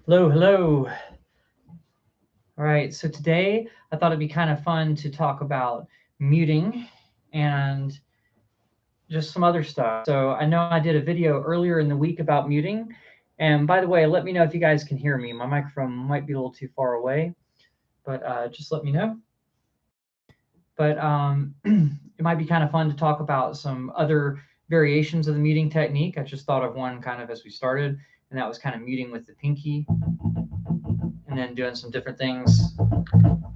Hello, hello. All right, so today I thought it'd be kind of fun to talk about muting and just some other stuff. So I know I did a video earlier in the week about muting. And by the way, let me know if you guys can hear me. My microphone might be a little too far away, but just let me know. But it might be kind of fun to talk about some other variations of the muting technique. I just thought of one kind of as we started, and that was kind of muting with the pinky and then doing some different things.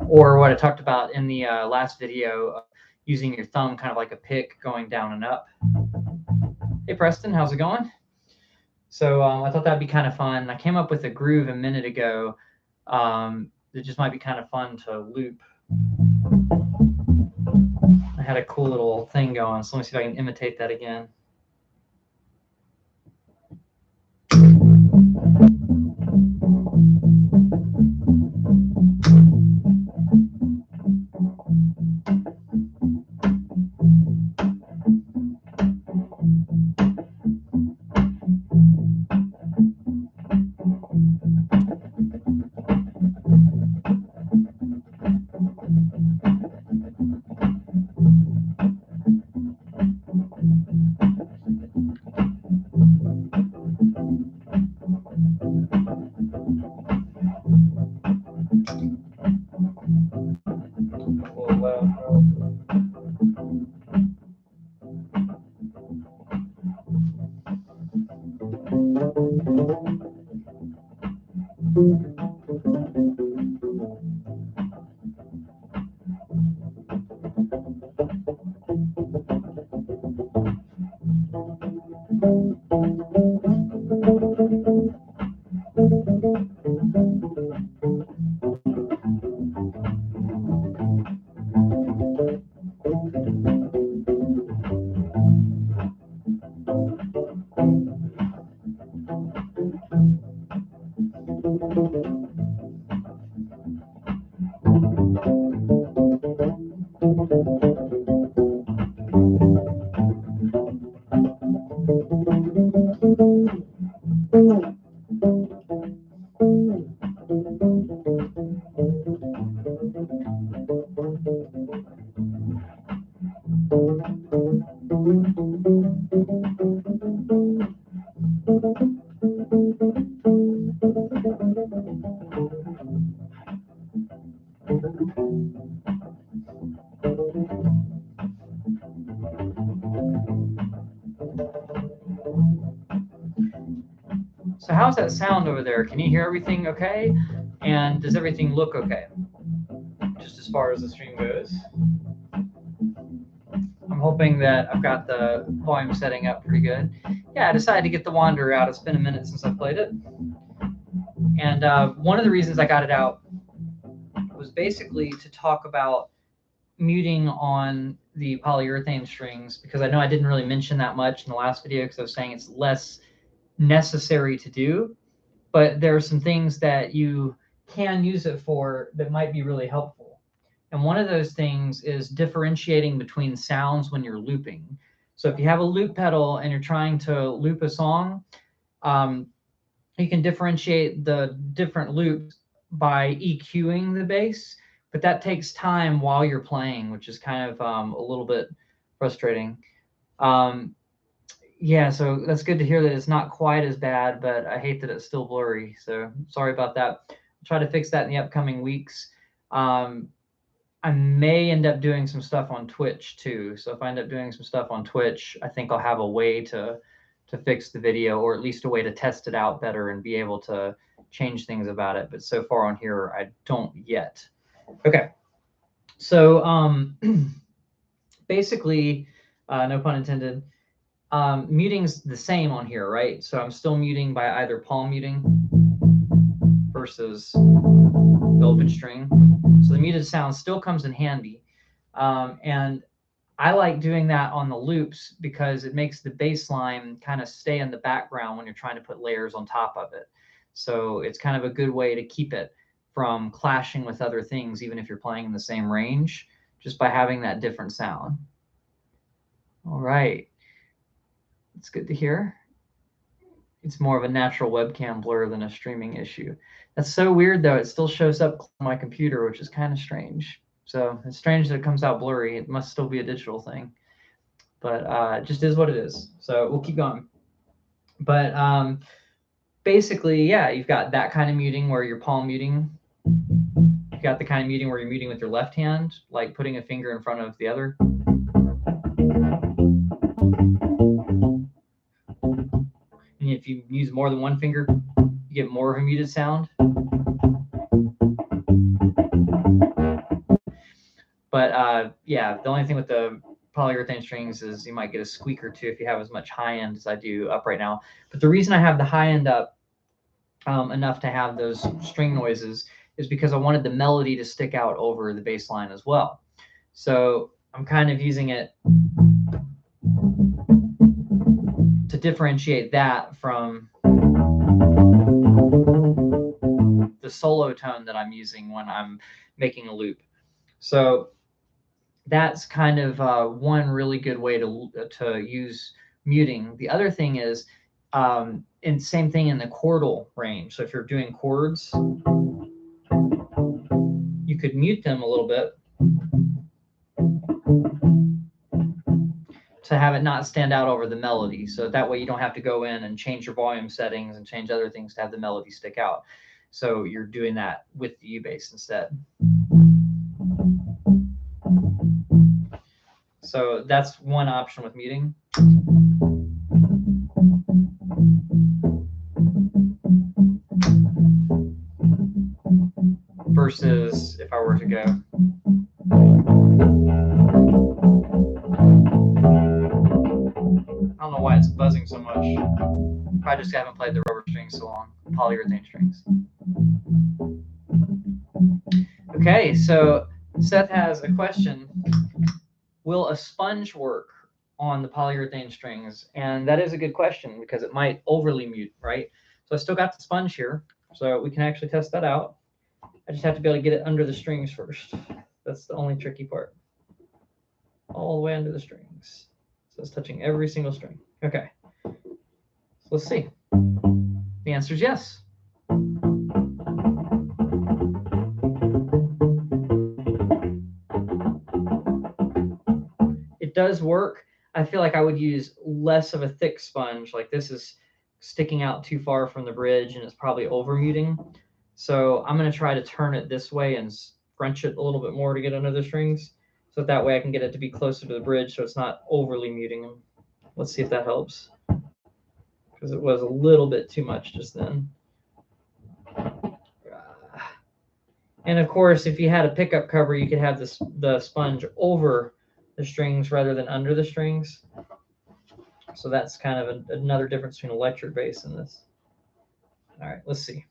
Or what I talked about in the last video, using your thumb kind of like a pick going down and up. Hey Preston, how's it going? So I thought that'd be kind of fun. I came up with a groove a minute ago that just might be kind of fun to loop. I had a cool little thing going, so let me see if I can imitate that again. So how's that sound over there? Can you hear everything okay? And does everything look okay? Just as far as the stream goes. I'm hoping that I've got the volume setting up pretty good. Yeah, I decided to get the Wanderer out. It's been a minute since I played it. And one of the reasons I got it out was basically to talk about muting on the polyurethane strings, because I know I didn't really mention that much in the last video because I was saying it's less necessary to do, but there are some things that you can use it for that might be really helpful. And one of those things is differentiating between sounds when you're looping. So if you have a loop pedal and you're trying to loop a song, you can differentiate the different loops by EQing the bass, but that takes time while you're playing, which is kind of a little bit frustrating. Yeah, so that's good to hear that it's not quite as bad, but I hate that it's still blurry. So sorry about that. I'll try to fix that in the upcoming weeks. I may end up doing some stuff on Twitch too. So if I end up doing some stuff on Twitch, I think I'll have a way to fix the video, or at least a way to test it out better and be able to change things about it. But so far on here, I don't yet. Okay. So basically, no pun intended, muting's the same on here, right? So I'm still muting by either palm muting versus the open string. So the muted sound still comes in handy. And I like doing that on the loops because it makes the bass line kind of stay in the background when you're trying to put layers on top of it. So it's kind of a good way to keep it from clashing with other things, even if you're playing in the same range, just by having that different sound. All right. It's good to hear. it's more of a natural webcam blur than a streaming issue. That's so weird though. It still shows up on my computer, which is kind of strange. So it's strange that it comes out blurry. It must still be a digital thing, but it just is what it is. So we'll keep going. But basically, yeah, you've got that kind of muting where you're palm muting. You've got the kind of muting where you're muting with your left hand, like putting a finger in front of the other. And if you use more than one finger, you get more of a muted sound. But yeah, the only thing with the polyurethane strings is you might get a squeak or two if you have as much high end as I do up right now. But the reason I have the high end up enough to have those string noises is because I wanted the melody to stick out over the bass line as well. So I'm kind of using it to differentiate that from the solo tone that I'm using when I'm making a loop. So that's kind of one really good way to use muting. The other thing is, and same thing in the chordal range. So if you're doing chords, you could mute them a little bit to have it not stand out over the melody. So that way you don't have to go in and change your volume settings and change other things to have the melody stick out. So you're doing that with the U-bass instead. So that's one option with muting. Versus if I were to go. I don't know why it's buzzing so much. I just haven't played the rubber strings so long, polyurethane strings. Okay, so Seth has a question. Will a sponge work on the polyurethane strings? And that is a good question because it might overly mute, right? So I still got the sponge here, so we can actually test that out. I just have to be able to get it under the strings first. That's the only tricky part. All the way under the strings. So it's touching every single string. Okay. So let's see. The answer is yes. It does work. I feel like I would use less of a thick sponge. Like this is sticking out too far from the bridge and it's probably over muting. So I'm going to try to turn it this way and French it a little bit more to get under the strings. So that way I can get it to be closer to the bridge so it's not overly muting them. Let's see if that helps. Because it was a little bit too much just then. And of course, if you had a pickup cover, you could have the sponge over the strings rather than under the strings. So that's kind of another difference between electric bass and this. All right, let's see.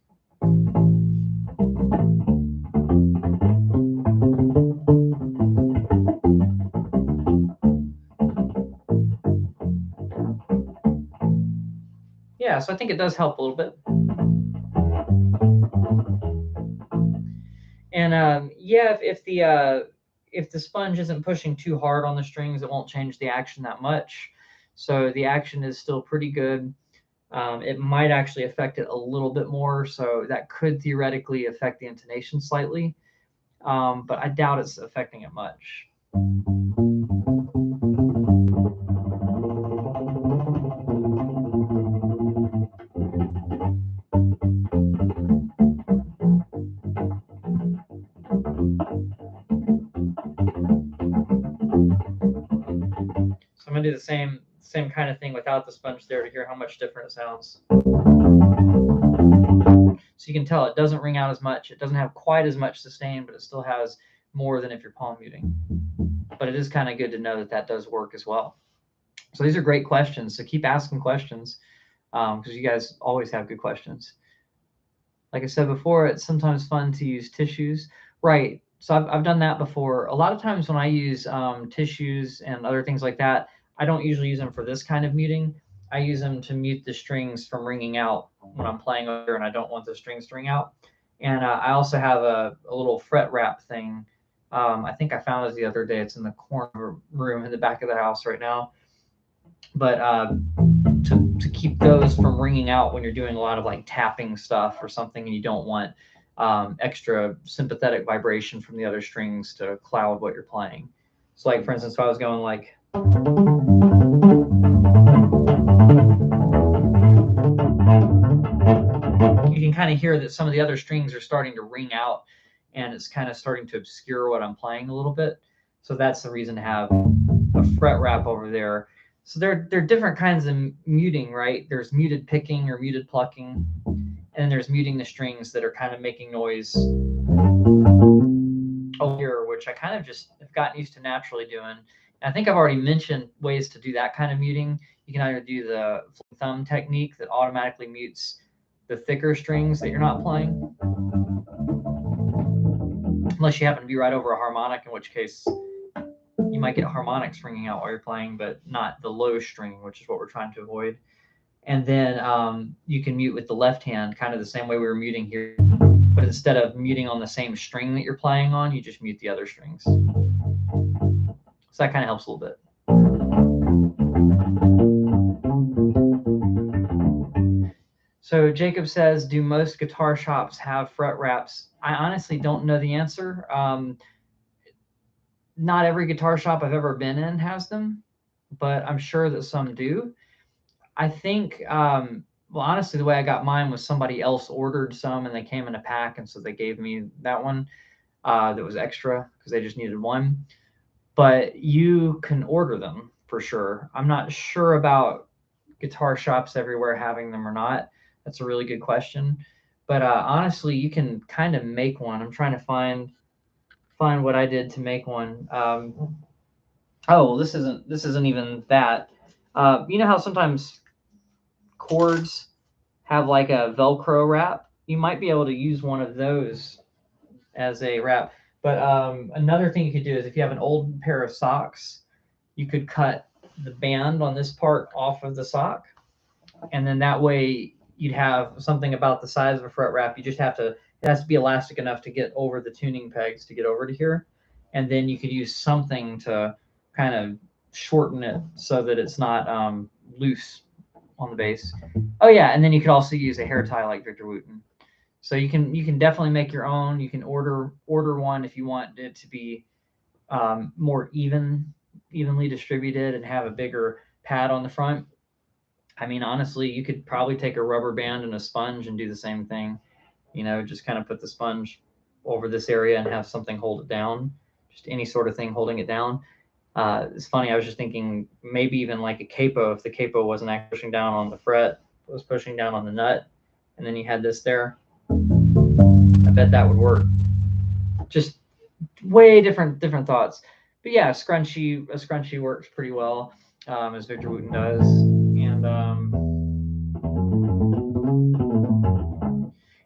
Yeah, so I think it does help a little bit. And yeah, if the sponge isn't pushing too hard on the strings, it won't change the action that much. So the action is still pretty good. It might actually affect it a little bit more, so that could theoretically affect the intonation slightly, but I doubt it's affecting it much. So I'm going to do the same kind of thing without the sponge there to hear how much different it sounds. So you can tell it doesn't ring out as much. It doesn't have quite as much sustain, but it still has more than if you're palm muting. But it is kind of good to know that that does work as well. So these are great questions. So keep asking questions because you guys always have good questions. Like I said before, it's sometimes fun to use tissues. Right. So I've done that before. A lot of times when I use tissues and other things like that, I don't usually use them for this kind of muting. I use them to mute the strings from ringing out when I'm playing over and I don't want the strings to ring out. And I also have a little fret wrap thing. I think I found it the other day. It's in the corner room in the back of the house right now. But to keep those from ringing out when you're doing a lot of like tapping stuff or something, and you don't want extra sympathetic vibration from the other strings to cloud what you're playing. So like for instance, if I was going like, you can kind of hear that some of the other strings are starting to ring out, and it's kind of starting to obscure what I'm playing a little bit. So that's the reason to have a fret wrap over there. So there are different kinds of muting, right? There's muted picking or muted plucking, and then there's muting the strings that are kind of making noise over here, which I kind of just have gotten used to naturally doing. And I think I've already mentioned ways to do that kind of muting. You can either do the thumb technique that automatically mutes the thicker strings that you're not playing, unless you happen to be right over a harmonic, in which case you might get harmonics ringing out while you're playing, but not the low string, which is what we're trying to avoid. And then you can mute with the left hand, kind of the same way we were muting here, but instead of muting on the same string that you're playing on, you just mute the other strings. So that kind of helps a little bit. So Jacob says, do most guitar shops have fret wraps? I honestly don't know the answer. Not every guitar shop I've ever been in has them, but I'm sure that some do. I think, well, honestly, the way I got mine was somebody else ordered some and they came in a pack, and so they gave me that one that was extra because they just needed one. But you can order them for sure. I'm not sure about guitar shops everywhere having them or not. That's a really good question. But honestly, you can kind of make one. I'm trying to find what I did to make one. Oh, this isn't even that. You know how sometimes chords have like a Velcro wrap? You might be able to use one of those as a wrap. But another thing you could do is if you have an old pair of socks, you could cut the band on this part off of the sock, and then that way you'd have something about the size of a fret wrap. You just have to, it has to be elastic enough to get over the tuning pegs to get over to here, and then you could use something to kind of shorten it so that it's not loose on the bass. Oh yeah, and then you could also use a hair tie like Victor Wooten. So you can definitely make your own. You can order one if you want it to be more evenly distributed and have a bigger pad on the front. I mean, honestly, you could probably take a rubber band and a sponge and do the same thing. You know, just kind of put the sponge over this area and have something hold it down. Just any sort of thing holding it down. It's funny. I was just thinking maybe even like a capo. If the capo wasn't actually pushing down on the fret, it was pushing down on the nut, and then you had this there. I bet that would work. Just way different thoughts. But yeah, a scrunchie works pretty well, as Victor Wooten does,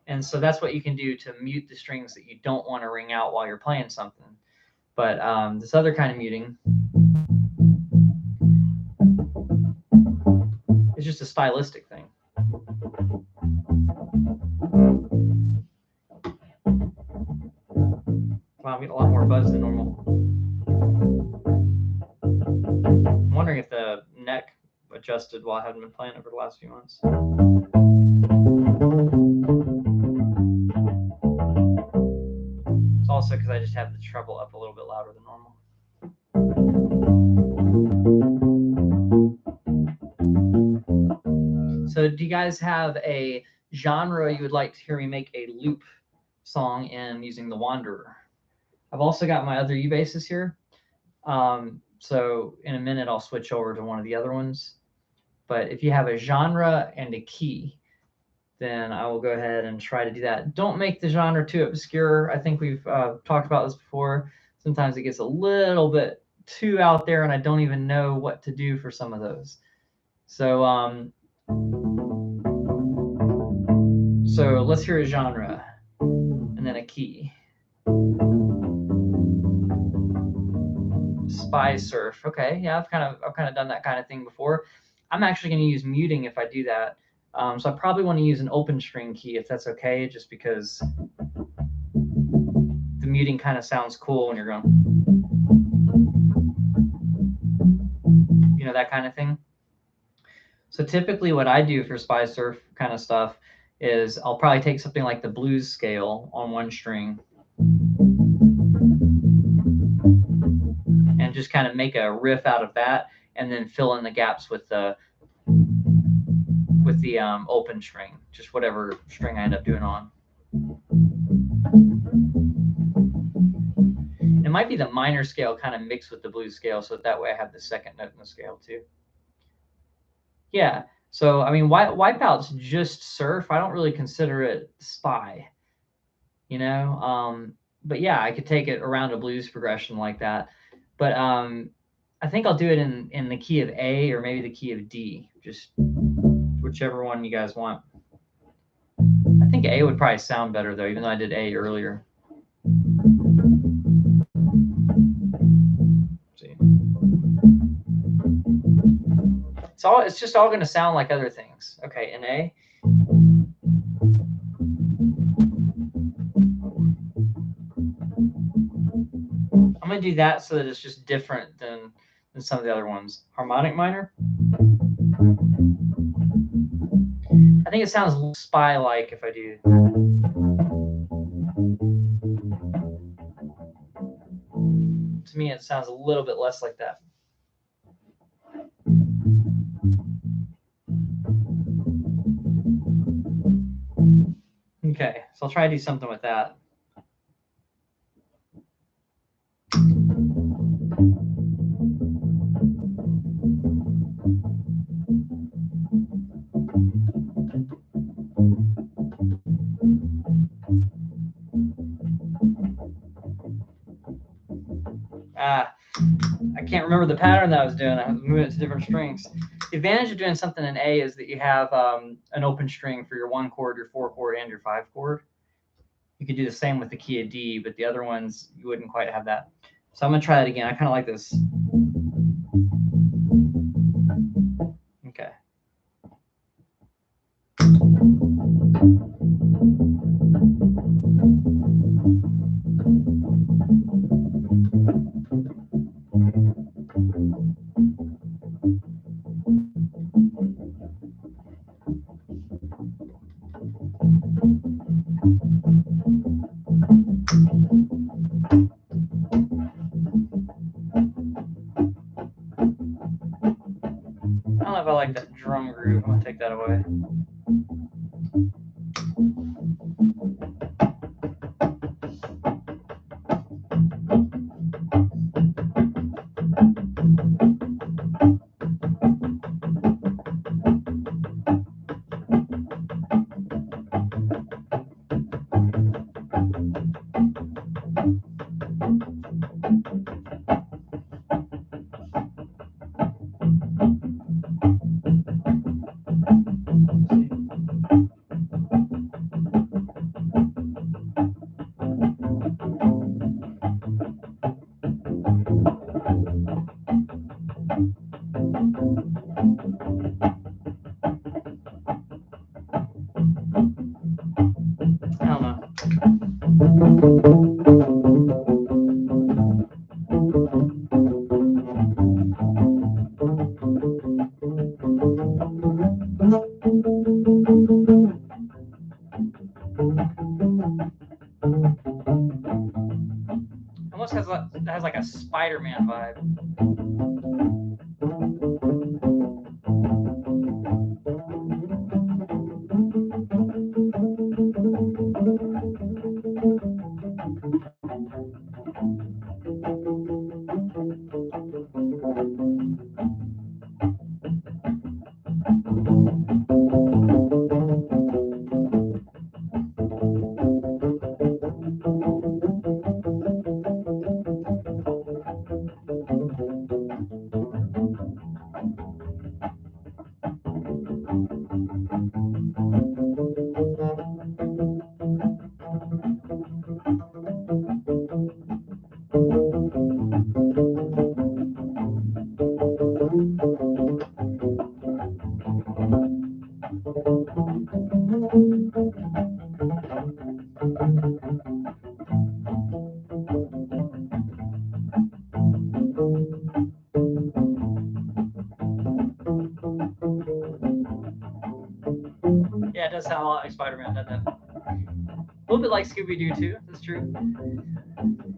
and so that's what you can do to mute the strings that you don't want to ring out while you're playing something. But this other kind of muting is just a stylistic thing. Wow, I'm getting a lot more buzz than normal. I'm wondering if the neck adjusted while I hadn't been playing over the last few months. It's also because I just have the treble up a little bit louder than normal. So do you guys have a genre you would like to hear me make a loop song in using the Wanderer? I've also got my other U-basses here. So in a minute, I'll switch over to one of the other ones. But if you have a genre and a key, then I will go ahead and try to do that. Don't make the genre too obscure. I think we've talked about this before. Sometimes it gets a little bit too out there, and I don't even know what to do for some of those. So let's hear a genre and then a key. Spy Surf. Okay, yeah, I've kind of done that kind of thing before. I'm actually going to use muting if I do that. So I probably want to use an open string key if that's okay, just because the muting kind of sounds cool when you're going, you know, that kind of thing. So typically what I do for spy surf kind of stuff is I'll probably take something like the blues scale on one string and just kind of make a riff out of that, and then fill in the gaps with the open string, just whatever string I end up doing on. It might be the minor scale kind of mixed with the blues scale, so that way I have the second note in the scale too. Yeah, so I mean, Wipeout's just surf. I don't really consider it spy, you know. But yeah, I could take it around a blues progression like that. But I think I'll do it in the key of A or maybe the key of D, just whichever one you guys want. I think A would probably sound better though, even though I did A earlier. See. It's just all going to sound like other things. Okay, in A. I'm going to do that so that it's just different than some of the other ones. Harmonic minor. I think it sounds spy-like if I do. To me, it sounds a little bit less like that. Okay, so I'll try to do something with that. I can't remember the pattern that I was doing. I was moving it to different strings. The advantage of doing something in A is that you have an open string for your 1 chord, your 4 chord, and your 5 chord. You could do the same with the key of D, but the other ones, you wouldn't quite have that. So I'm going to try that again. I kind of like this. Okay. I don't know if I like that drum groove. I'm going to take that away. I don't know. Almost has like a Spider-Man vibe. lot like Spider-Man, doesn't it? A little bit like Scooby-Doo too. That's true.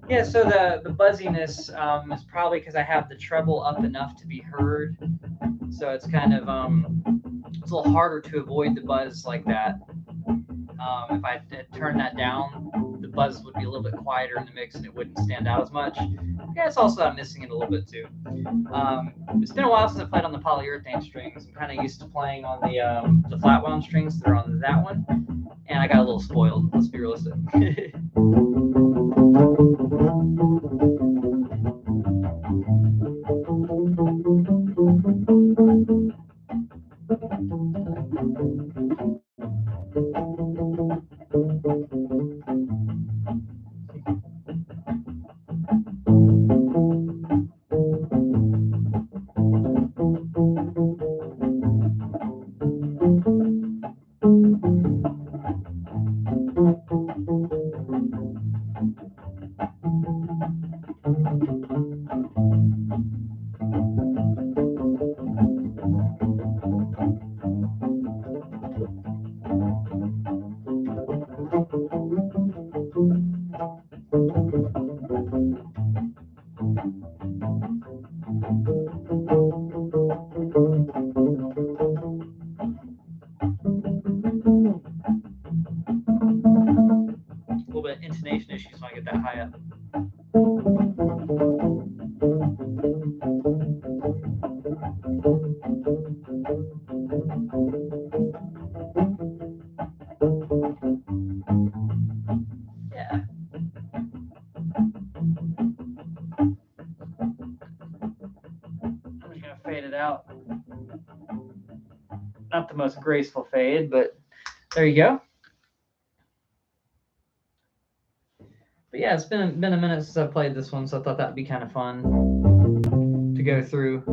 Yeah. So the buzziness is probably because I have the treble up enough to be heard. So it's kind of it's a little harder to avoid the buzz like that. If I had turned that down, the buzz would be a little bit quieter in the mix and it wouldn't stand out as much. Yeah, it's also that I'm missing it a little bit too. It's been a while since I played on the polyurethane strings. I'm kind of used to playing on the flat wound strings that are on that one, and I got a little spoiled. Let's be realistic. A little bit of intonation issues when I get that high up. Yeah. I'm just gonna fade it out. Not the most graceful fade, but there you go. But yeah, it's been a minute since I played this one, so I thought that'd be kind of fun to go through.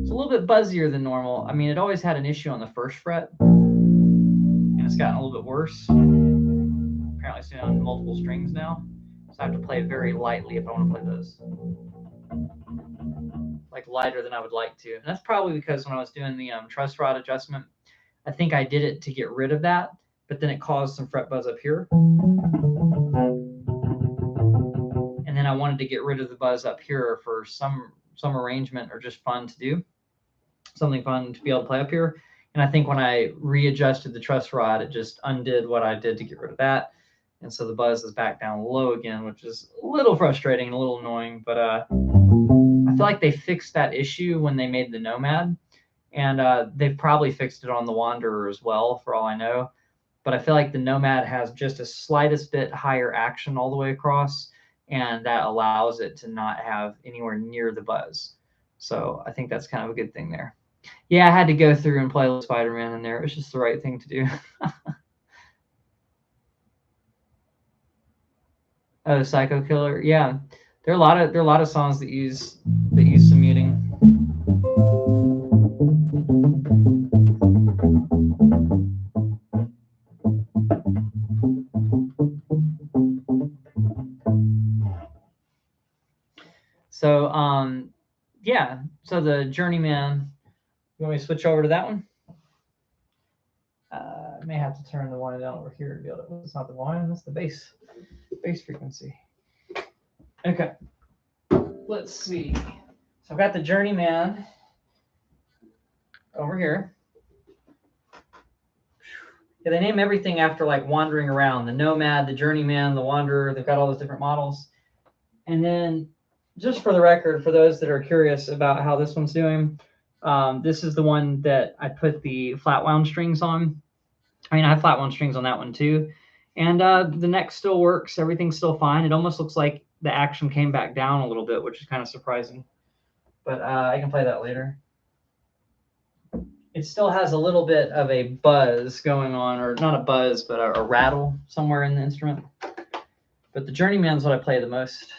It's a little bit buzzier than normal. I mean, it always had an issue on the first fret, and it's gotten a little bit worse. Apparently, it's on multiple strings now, so I have to play it very lightly if I want to play those. Like lighter than I would like to. And that's probably because when I was doing the truss rod adjustment, I think I did it to get rid of that, but then it caused some fret buzz up here. And then I wanted to get rid of the buzz up here for some arrangement or just fun to do. Something fun to be able to play up here. And I think when I readjusted the truss rod, it just undid what I did to get rid of that. And so the buzz is back down low again, which is a little frustrating and a little annoying. But I feel like they fixed that issue when they made the Nomad. And they've probably fixed it on the Wanderer as well, for all I know. But I feel like the Nomad has just a slightest bit higher action all the way across, and that allows it to not have anywhere near the buzz. So I think that's kind of a good thing there. Yeah, I had to go through and play with Spider-Man in there. It was just the right thing to do. Oh, Psycho Killer. Yeah, there are a lot of songs that use some muting. So yeah, so the Journeyman, you want me to switch over to that one? I may have to turn the volume down over here to be able to, it's not the volume, that's the bass frequency. Okay, let's see. So I've got the Journeyman over here. Yeah, they name everything after like wandering around. The Nomad, the Journeyman, the Wanderer, they've got all those different models. And then just for the record, for those that are curious about how this one's doing, this is the one that I put the flat wound strings on. I mean, I have flat wound strings on that one too. And the neck still works. Everything's still fine. It almost looks like the action came back down a little bit, which is kind of surprising. But I can play that later. It still has a little bit of a buzz going on, or not a buzz, but a rattle somewhere in the instrument. But the Journeyman's what I play the most.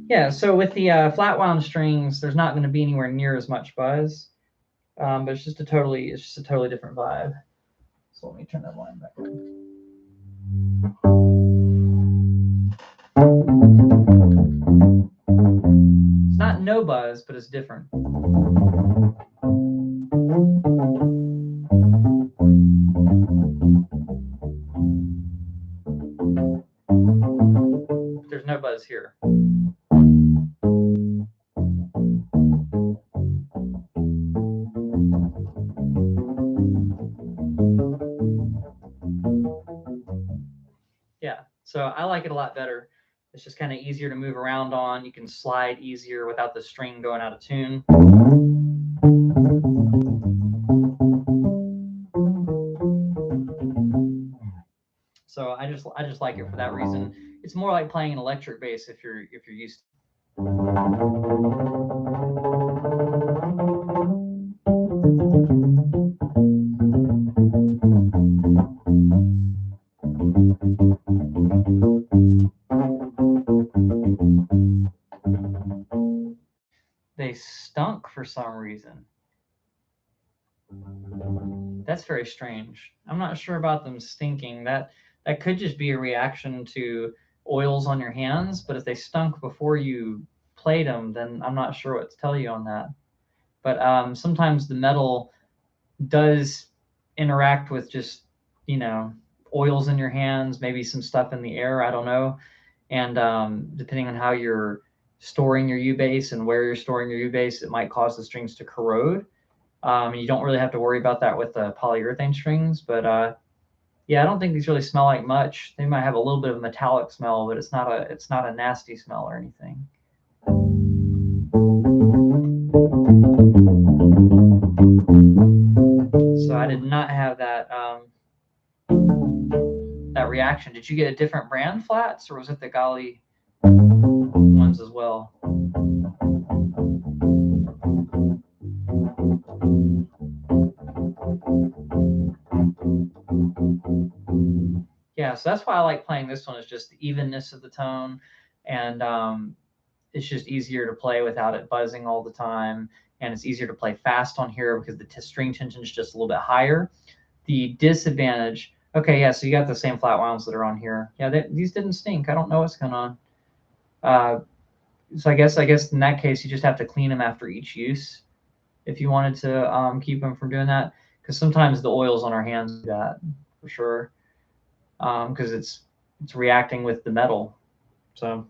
Yeah, so with the flat wound strings, there's not going to be anywhere near as much buzz, but it's just a totally different vibe. So let me turn that volume back on. It's not no buzz, but it's different. does here. Yeah, so I like it a lot better. It's just kind of easier to move around on. You can slide easier without the string going out of tune. So I just like it for that reason. It's more like playing an electric bass if you're used to. They stunk for some reason. That's very strange. I'm not sure about them stinking. That could just be a reaction to oils on your hands, but if they stunk before you played them, then I'm not sure what to tell you on that. But sometimes the metal does interact with just, oils in your hands, maybe some stuff in the air, I don't know. And depending on how you're storing your U-bass and where you're storing your U-bass, it might cause the strings to corrode. You don't really have to worry about that with the polyurethane strings, but yeah, I don't think these really smell like much. They might have a little bit of a metallic smell, but it's not a nasty smell or anything. So I did not have that that reaction. Did you get a different brand flats, or was it the Gali ones as well? Yeah, so that's why I like playing this one, is just the evenness of the tone, and it's just easier to play without it buzzing all the time, and it's easier to play fast on here because the string tension is just a little bit higher. The disadvantage, okay, yeah, so you got the same flat wounds that are on here. Yeah, these didn't stink. I don't know what's going on. So I guess in that case, you just have to clean them after each use if you wanted to keep them from doing that, because sometimes the oils on our hands do that for sure, because it's reacting with the metal. So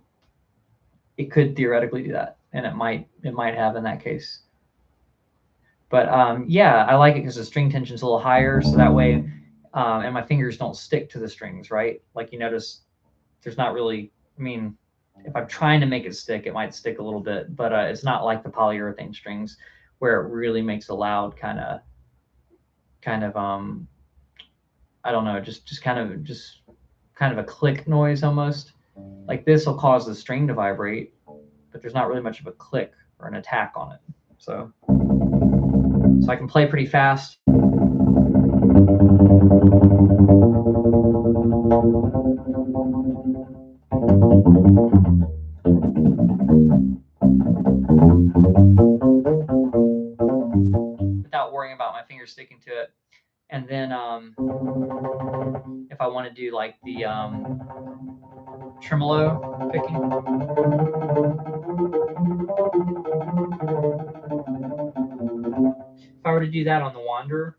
it could theoretically do that, and it might have in that case. But yeah, I like it because the string tension's a little higher, so that way, and my fingers don't stick to the strings, right? Like you notice, there's not really. I mean, if I'm trying to make it stick, it might stick a little bit, but it's not like the polyurethane strings where it really makes a loud kind of I don't know, just kind of a click noise almost. Like this will cause the string to vibrate, but there's not really much of a click or an attack on it. So I can play pretty fast. Without worrying about my fingers sticking to it. And then if I want to do like the tremolo picking, if I were to do that on the Wanderer,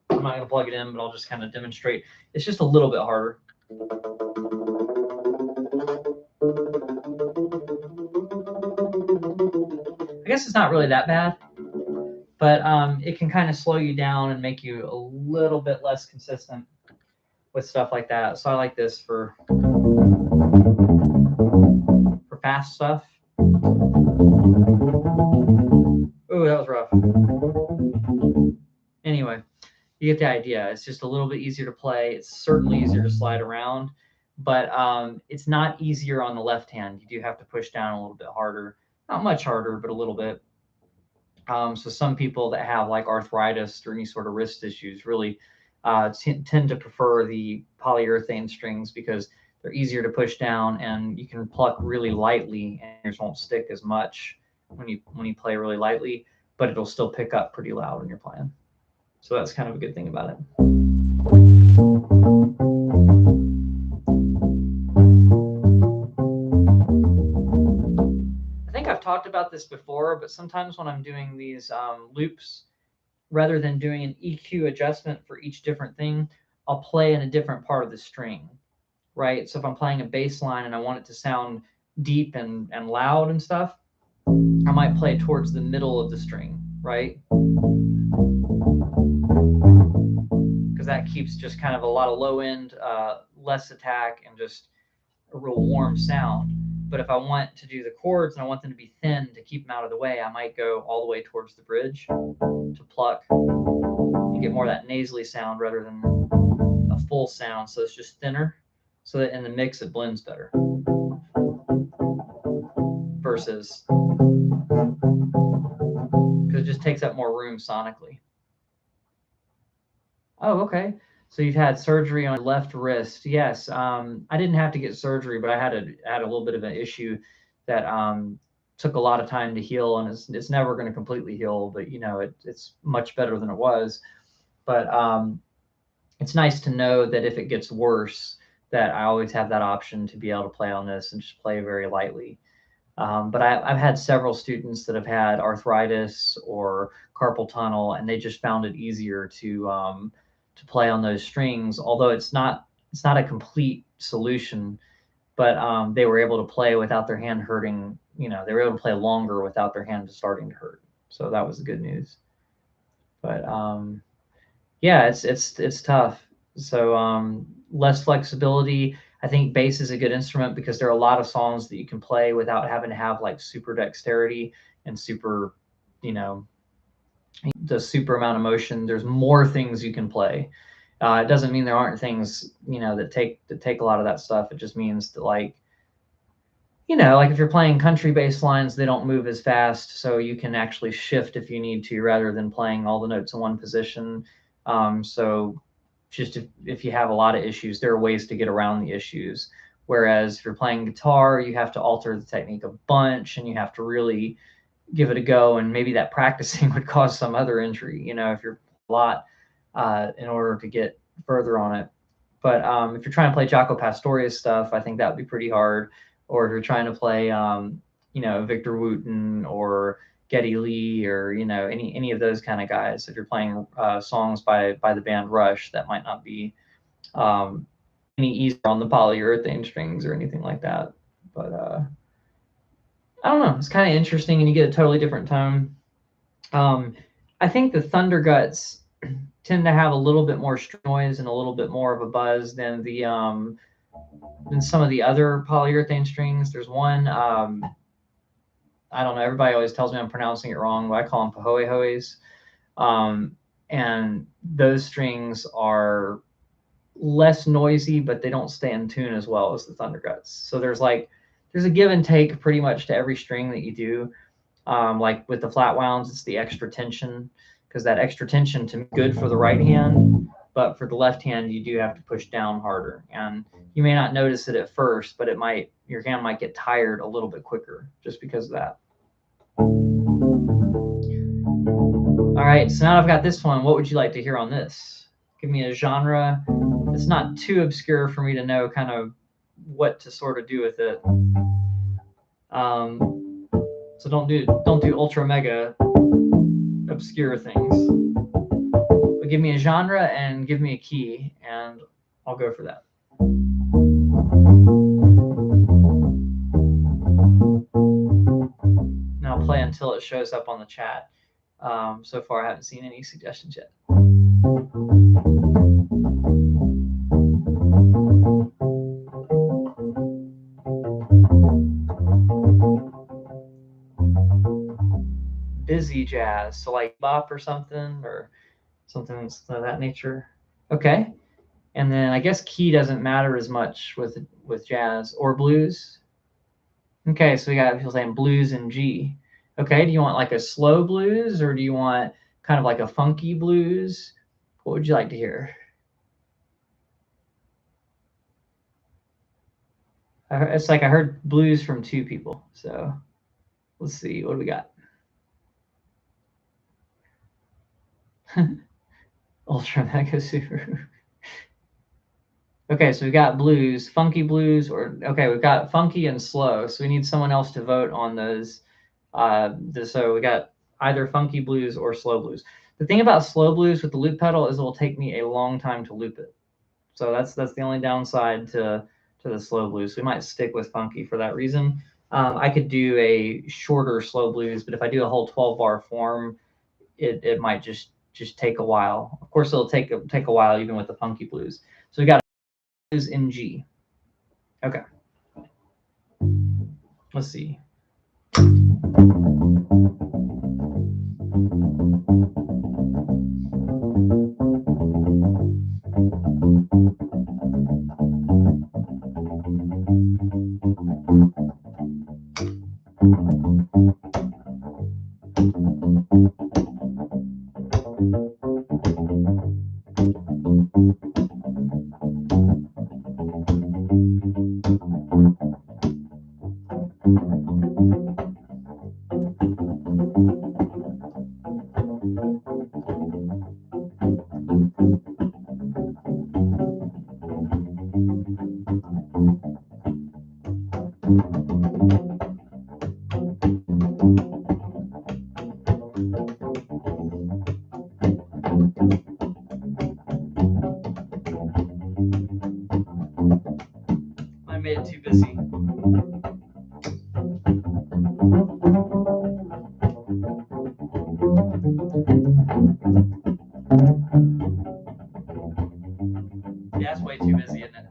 I'm not going to plug it in, but I'll just kind of demonstrate. It's just a little bit harder. I guess it's not really that bad, but it can kind of slow you down and make you a little bit less consistent with stuff like that. So I like this for fast stuff. Ooh, that was rough. Anyway, you get the idea. It's just a little bit easier to play. It's certainly easier to slide around, but it's not easier on the left hand. You do have to push down a little bit harder. Not much harder, but a little bit. So some people that have like arthritis or any sort of wrist issues really tend to prefer the polyurethane strings because they're easier to push down and you can pluck really lightly and yours won't stick as much when you play really lightly, but it'll still pick up pretty loud when you're playing. So that's kind of a good thing about it. I think I've talked about this before, but sometimes when I'm doing these loops, rather than doing an EQ adjustment for each different thing, I'll play in a different part of the string. right? So if I'm playing a bass line and I want it to sound deep and loud and stuff, I might play towards the middle of the string, right? Because that keeps just kind of a lot of low end, less attack, and just a real warm sound. But if I want to do the chords and I want them to be thin to keep them out of the way, I might go all the way towards the bridge to pluck and get more of that nasally sound rather than a full sound. So it's just thinner, so that in the mix it blends better. Versus, because it just takes up more room sonically. Oh, okay. So you've had surgery on your left wrist. Yes. I didn't have to get surgery, but I had a little bit of an issue that took a lot of time to heal, and it's never going to completely heal, but it's much better than it was. But it's nice to know that if it gets worse, that I always have that option to be able to play on this and just play very lightly. But I've had several students that have had arthritis or carpal tunnel, and they just found it easier to play on those strings. Although it's not a complete solution, but they were able to play without their hand hurting. They were able to play longer without their hand starting to hurt. So that was the good news. But yeah, it's tough. So less flexibility. I think bass is a good instrument because there are a lot of songs that you can play without having to have like super dexterity and super, you know, the super amount of motion. There's more things you can play. It doesn't mean there aren't things that take a lot of that stuff. It just means that like if you're playing country bass lines, they don't move as fast, so you can actually shift if you need to, rather than playing all the notes in one position. So just if you have a lot of issues, there are ways to get around the issues. Whereas if you're playing guitar, you have to alter the technique a bunch, and you have to really give it a go. And maybe that practicing would cause some other injury, if you're a lot in order to get further on it. But if you're trying to play Jaco Pastorius stuff, I think that would be pretty hard. Or if you're trying to play, Victor Wooten or Geddy Lee, or any of those kind of guys. If you're playing songs by the band Rush, that might not be any easier on the polyurethane strings or anything like that. But I don't know. It's kind of interesting, and you get a totally different tone. I think the Thunder Guts tend to have a little bit more noise and a little bit more of a buzz than some of the other polyurethane strings. There's one, I don't know, everybody always tells me I'm pronouncing it wrong, but I call them pahoehoes. And those strings are less noisy, but they don't stay in tune as well as the Thunder Guts. So there's a give and take pretty much to every string that you do. Like with the flat wounds, it's the extra tension, because that extra tension to me is good for the right hand, but for the left hand, you do have to push down harder. And you may not notice it at first, but your hand might get tired a little bit quicker just because of that. All right, so now I've got this one. What would you like to hear on this? Give me a genre. It's not too obscure for me to know kind of what to sort of do with it. So don't do ultra mega obscure things. But give me a genre and give me a key, and I'll go for that. And I'll play until it shows up on the chat. So far, I haven't seen any suggestions yet. Busy jazz, so like bop or something of that nature. Okay. And then I guess key doesn't matter as much with jazz or blues. Okay, so we got people saying blues and G. Okay, do you want like a slow blues, or do you want kind of like a funky blues? What would you like to hear? It's like I heard blues from two people. So let's see, what do we got? Ultra mega super. Okay, so we've got blues, funky blues, okay, we've got funky and slow. So we need someone else to vote on those. So we got either funky blues or slow blues. The thing about slow blues with the loop pedal is it will take me a long time to loop it. So that's the only downside to to the slow blues. So we might stick with funky for that reason. I could do a shorter slow blues, but if I do a whole 12-bar form, it might just take a while. Of course, it'll take a while even with the funky blues. So we got blues in G. Okay. Let's see. I made it too busy. Yeah, it's way too busy, isn't it?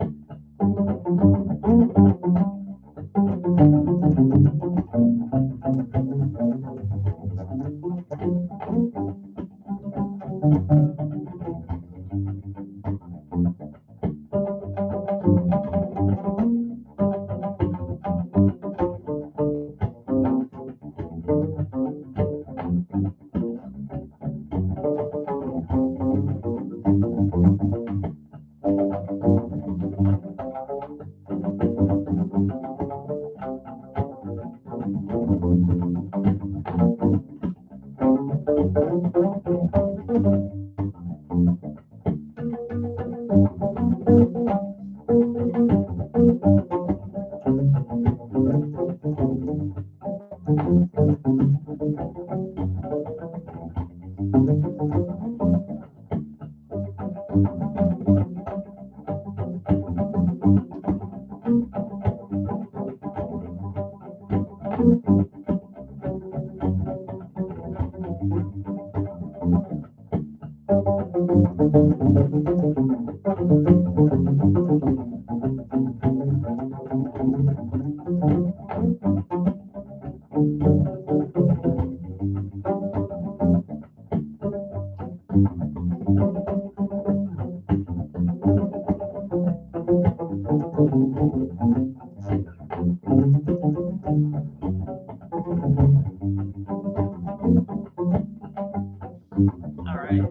All right.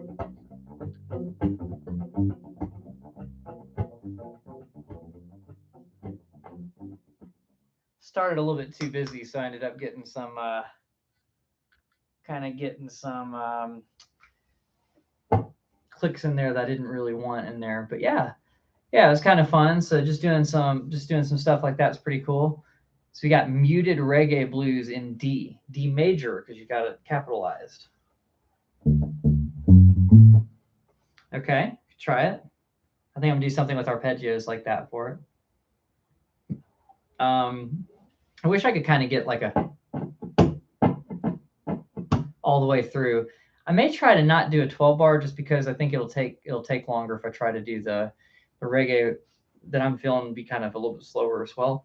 Started a little bit too busy, so I ended up getting some clicks in there that I didn't really want in there. But yeah, it was kind of fun. So just doing some stuff like that's pretty cool. So we got muted reggae blues in D major, because you got it capitalized. Okay, try it. I think I'm gonna do something with arpeggios like that for it. I wish I could kind of get like a all the way through. I may try to not do a 12-bar just because I think it'll take longer if I try to do the reggae that I'm feeling be kind of a little bit slower as well.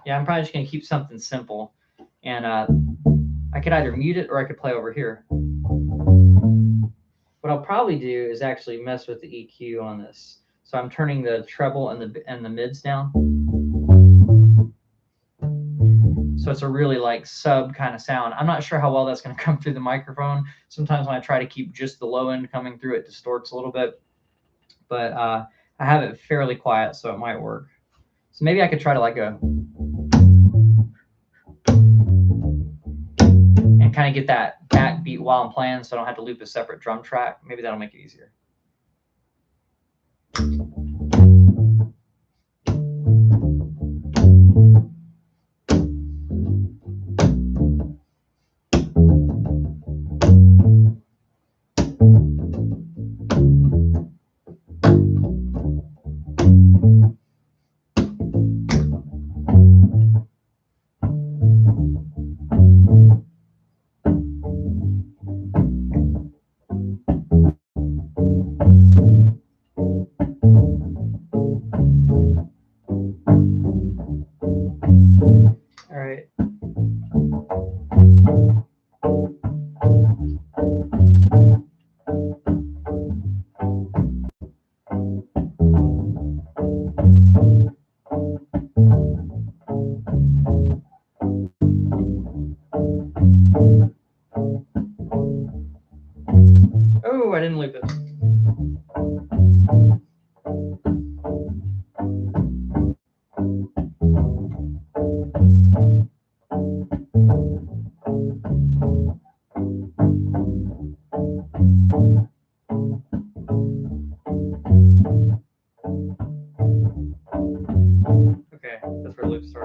Yeah, I'm probably just going to keep something simple. And I could either mute it or I could play over here. What I'll probably do is actually mess with the EQ on this. So I'm turning the treble and the mids down. So it's a really like sub kind of sound. I'm not sure how well that's going to come through the microphone. Sometimes when I try to keep just the low end coming through, it distorts a little bit. But I have it fairly quiet, so it might work. So maybe I could try to like go and kind of get that backbeat while I'm playing, so I don't have to loop a separate drum track. Maybe that'll make it easier.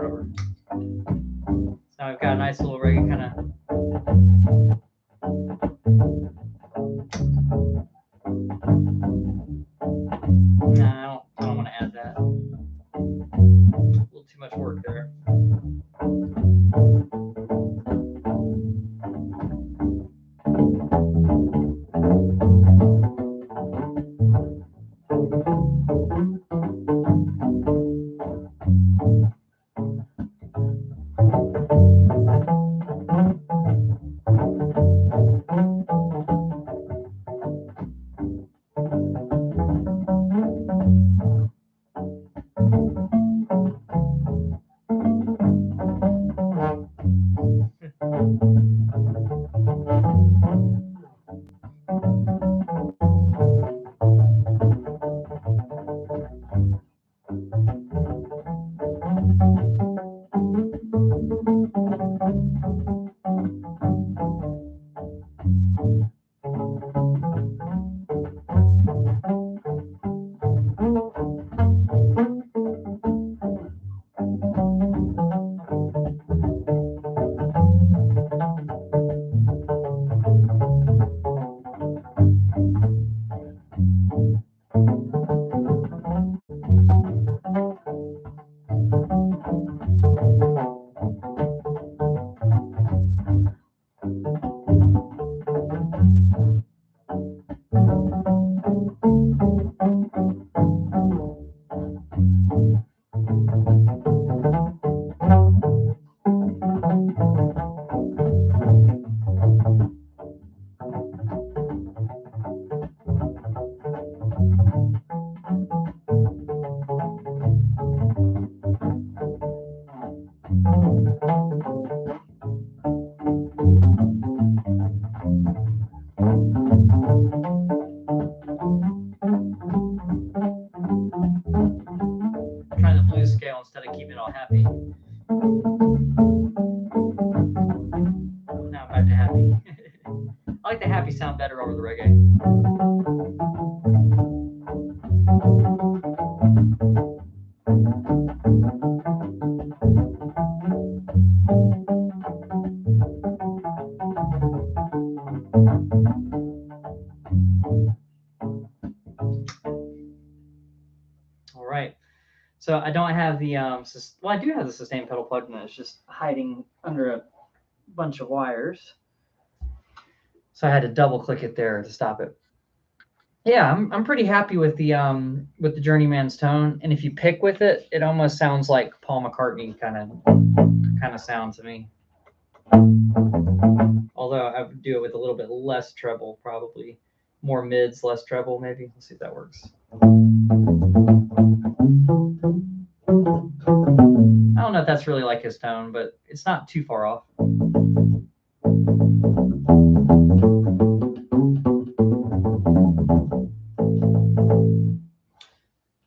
over. So now we've got a nice little reggae kind of. No, I don't want to add that. A little too much work there. Trying the blues scale instead of keeping it all happy. Now I'm back to happy. I like the happy sound better over the reggae. All right. So I don't have the well, I do have the sustain pedal plugged in. It's just hiding under a bunch of wires. So I had to double click it there to stop it. Yeah, I'm pretty happy with the Journeyman's tone, and if you pick with it, it almost sounds like Paul McCartney kind of sound to me. Although I would do it with a little bit less treble, probably more mids, less treble, maybe. Let's see if that works. I don't know if that's really like his tone, but it's not too far off.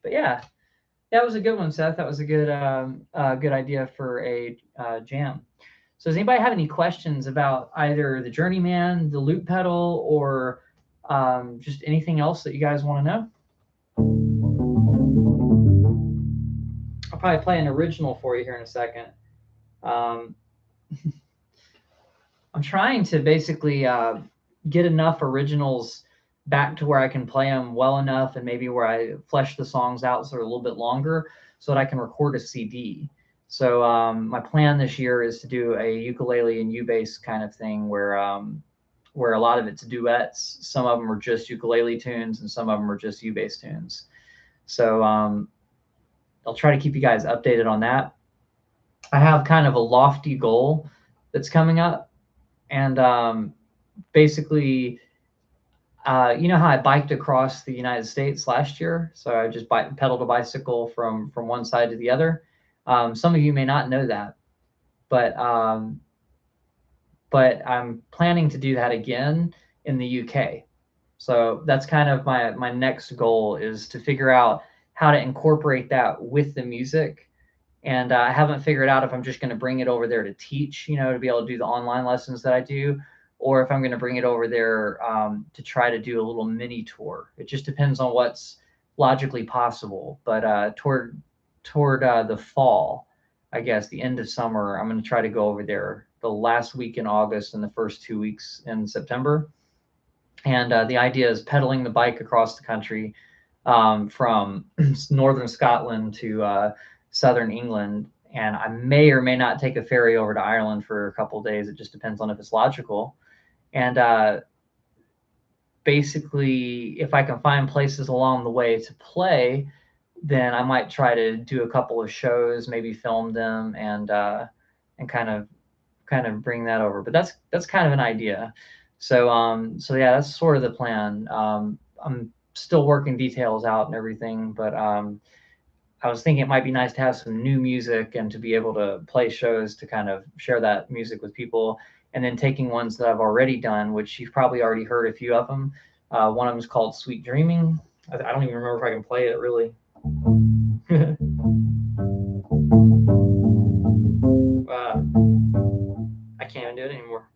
But yeah, that was a good one, Seth. That was a good good idea for a jam. So does anybody have any questions about either the Journeyman, the loop pedal, or just anything else that you guys want to know? I'll probably play an original for you here in a second. I'm trying to basically get enough originals back to where I can play them well enough, and maybe where I flesh the songs out so they're a little bit longer, so that I can record a CD. So my plan this year is to do a ukulele and U-bass kind of thing, where a lot of it's duets. Some of them are just ukulele tunes, and some of them are just U-bass tunes. So I'll try to keep you guys updated on that. I have kind of a lofty goal that's coming up, and basically, you know how I biked across the United States last year? So I just pedaled a bicycle from one side to the other. Some of you may not know that, but I'm planning to do that again in the UK. So that's kind of my next goal, is to figure out how to incorporate that with the music. And I haven't figured out if I'm just going to bring it over there to teach, to be able to do the online lessons that I do, or if I'm going to bring it over there to try to do a little mini tour. It just depends on what's logically possible. But toward the fall, I guess, the end of summer. I'm going to try to go over there the last week in August and the first 2 weeks in September. And the idea is pedaling the bike across the country, from northern Scotland to southern England. And I may or may not take a ferry over to Ireland for a couple of days. It just depends on if it's logical. And basically, if I can find places along the way to play, then I might try to do a couple of shows, maybe film them, and kind of bring that over. But that's kind of an idea. So yeah, that's sort of the plan. I'm still working details out and everything, but I was thinking it might be nice to have some new music and to be able to play shows to kind of share that music with people. And then taking ones that I've already done, which you've probably already heard a few of them. One of them is called Sweet Dreaming. I don't even remember if I can play it really. I can't even do it anymore.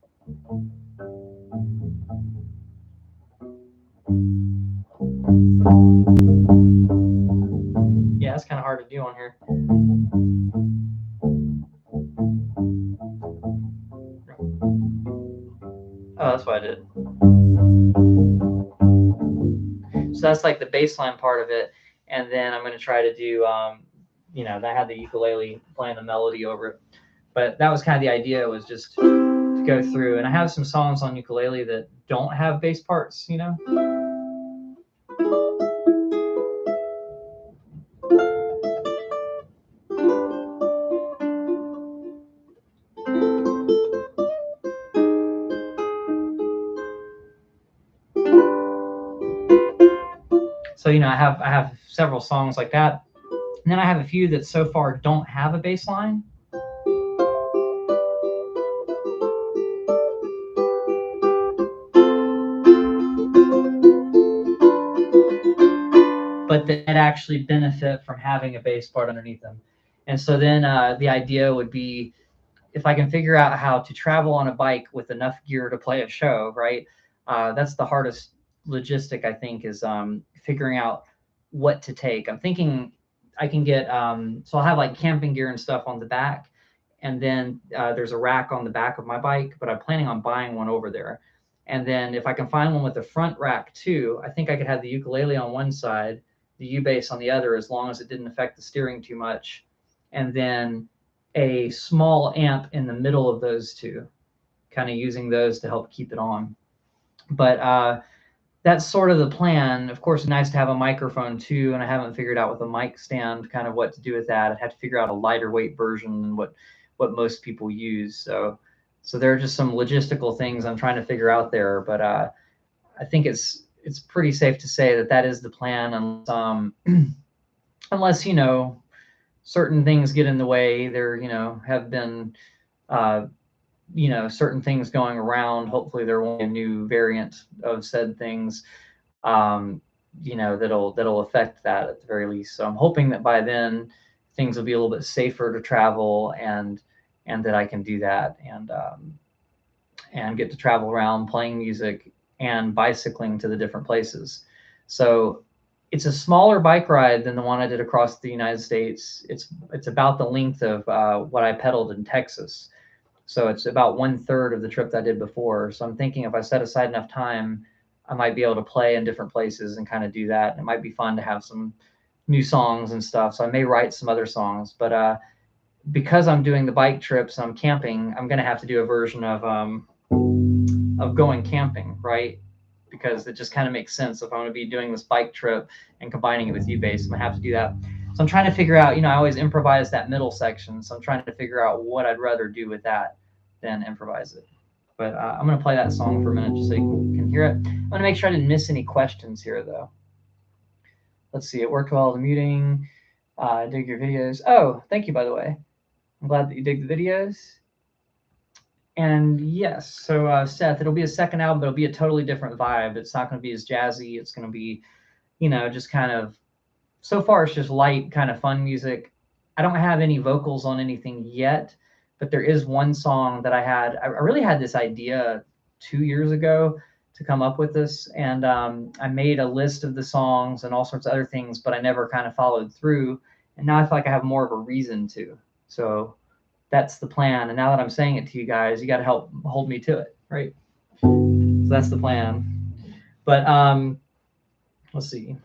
Yeah, it's kind of hard to do on here. Oh, that's what I did. So that's like the bass line part of it. And then I'm going to try to do, I had the ukulele playing the melody over it. But that was kind of the idea, was just to go through. And I have some songs on ukulele that don't have bass parts, So, I have several songs like that. And then I have a few that so far don't have a bass line. But that actually benefit from having a bass part underneath them. And so then the idea would be, if I can figure out how to travel on a bike with enough gear to play a show, right? That's the hardest logistic, I think, is figuring out what to take. I'm thinking I can get, so I'll have like camping gear and stuff on the back. And then there's a rack on the back of my bike, but I'm planning on buying one over there. And then if I can find one with a front rack too, I think I could have the ukulele on one side, the U-bass on the other, as long as it didn't affect the steering too much. And then a small amp in the middle of those two, kind of using those to help keep it on. But that's sort of the plan. Of course, it's nice to have a microphone too, and I haven't figured out with a mic stand kind of what to do with that. I'd have to figure out a lighter weight version than what most people use. So there are just some logistical things I'm trying to figure out there. But I think it's pretty safe to say that is the plan, unless certain things get in the way. There have been certain things going around. Hopefully there won't be a new variant of said things, that'll affect that at the very least. So I'm hoping that by then things will be a little bit safer to travel, and that I can do that, and get to travel around playing music and bicycling to the different places. So it's a smaller bike ride than the one I did across the United States. It's about the length of what I pedaled in Texas. So it's about 1/3 of the trip that I did before. So I'm thinking if I set aside enough time, I might be able to play in different places and kind of do that. And it might be fun to have some new songs and stuff. So I may write some other songs. But because I'm doing the bike trips, I'm camping, I'm going to have to do a version of going camping, right? Because it just kind of makes sense. If I'm going to be doing this bike trip and combining it with U-bass, I'm going to have to do that. So I'm trying to figure out, I always improvise that middle section. So I'm trying to figure out what I'd rather do with that than improvise it. But I'm going to play that song for a minute just so you can hear it. I'm going to make sure I didn't miss any questions here, though. Let's see. It worked well, the muting. Dig your videos. Oh, thank you, by the way. I'm glad that you dig the videos. And yes, so Seth, it'll be a second album, but it'll be a totally different vibe. It's not going to be as jazzy. It's going to be, just kind of, so far it's just light, kind of fun music. I don't have any vocals on anything yet, but there is one song that I really had this idea 2 years ago to come up with this. And I made a list of the songs and all sorts of other things, but I never kind of followed through. And now I feel like I have more of a reason to. So that's the plan. And now that I'm saying it to you guys, you got to help hold me to it, right? So that's the plan. But let's see.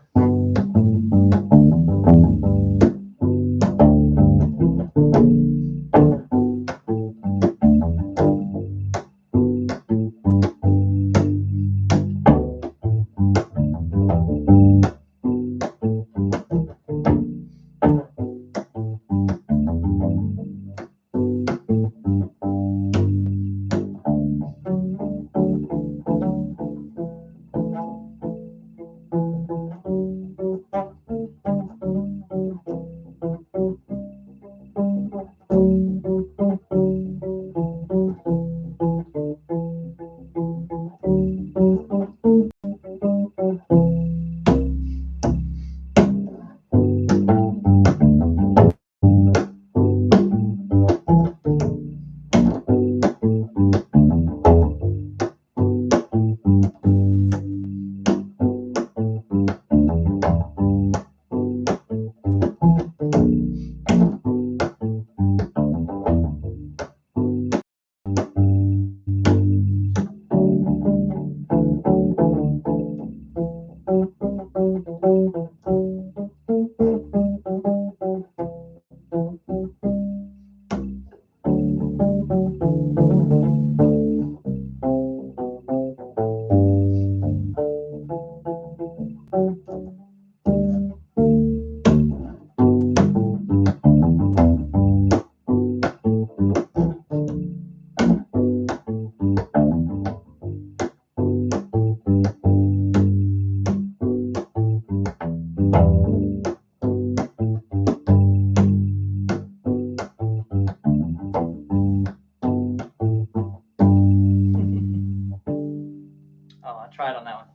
Oh, I tried on that one.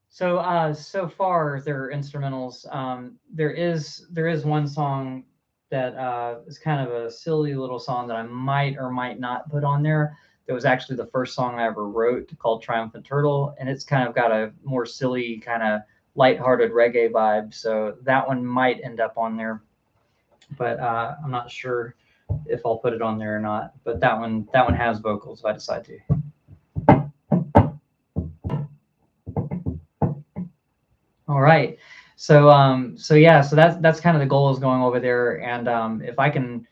So so far their instrumentals. There is one song that is kind of a silly little song that I might or might not put on there. That was actually the first song I ever wrote, called Triumphant Turtle, and it's kind of got a more silly, kind of lighthearted reggae vibe. So that one might end up on there, but I'm not sure if I'll put it on there or not. But that one has vocals if I decide to. All right. So yeah, so that's kind of the goal, is going over there. And if I can,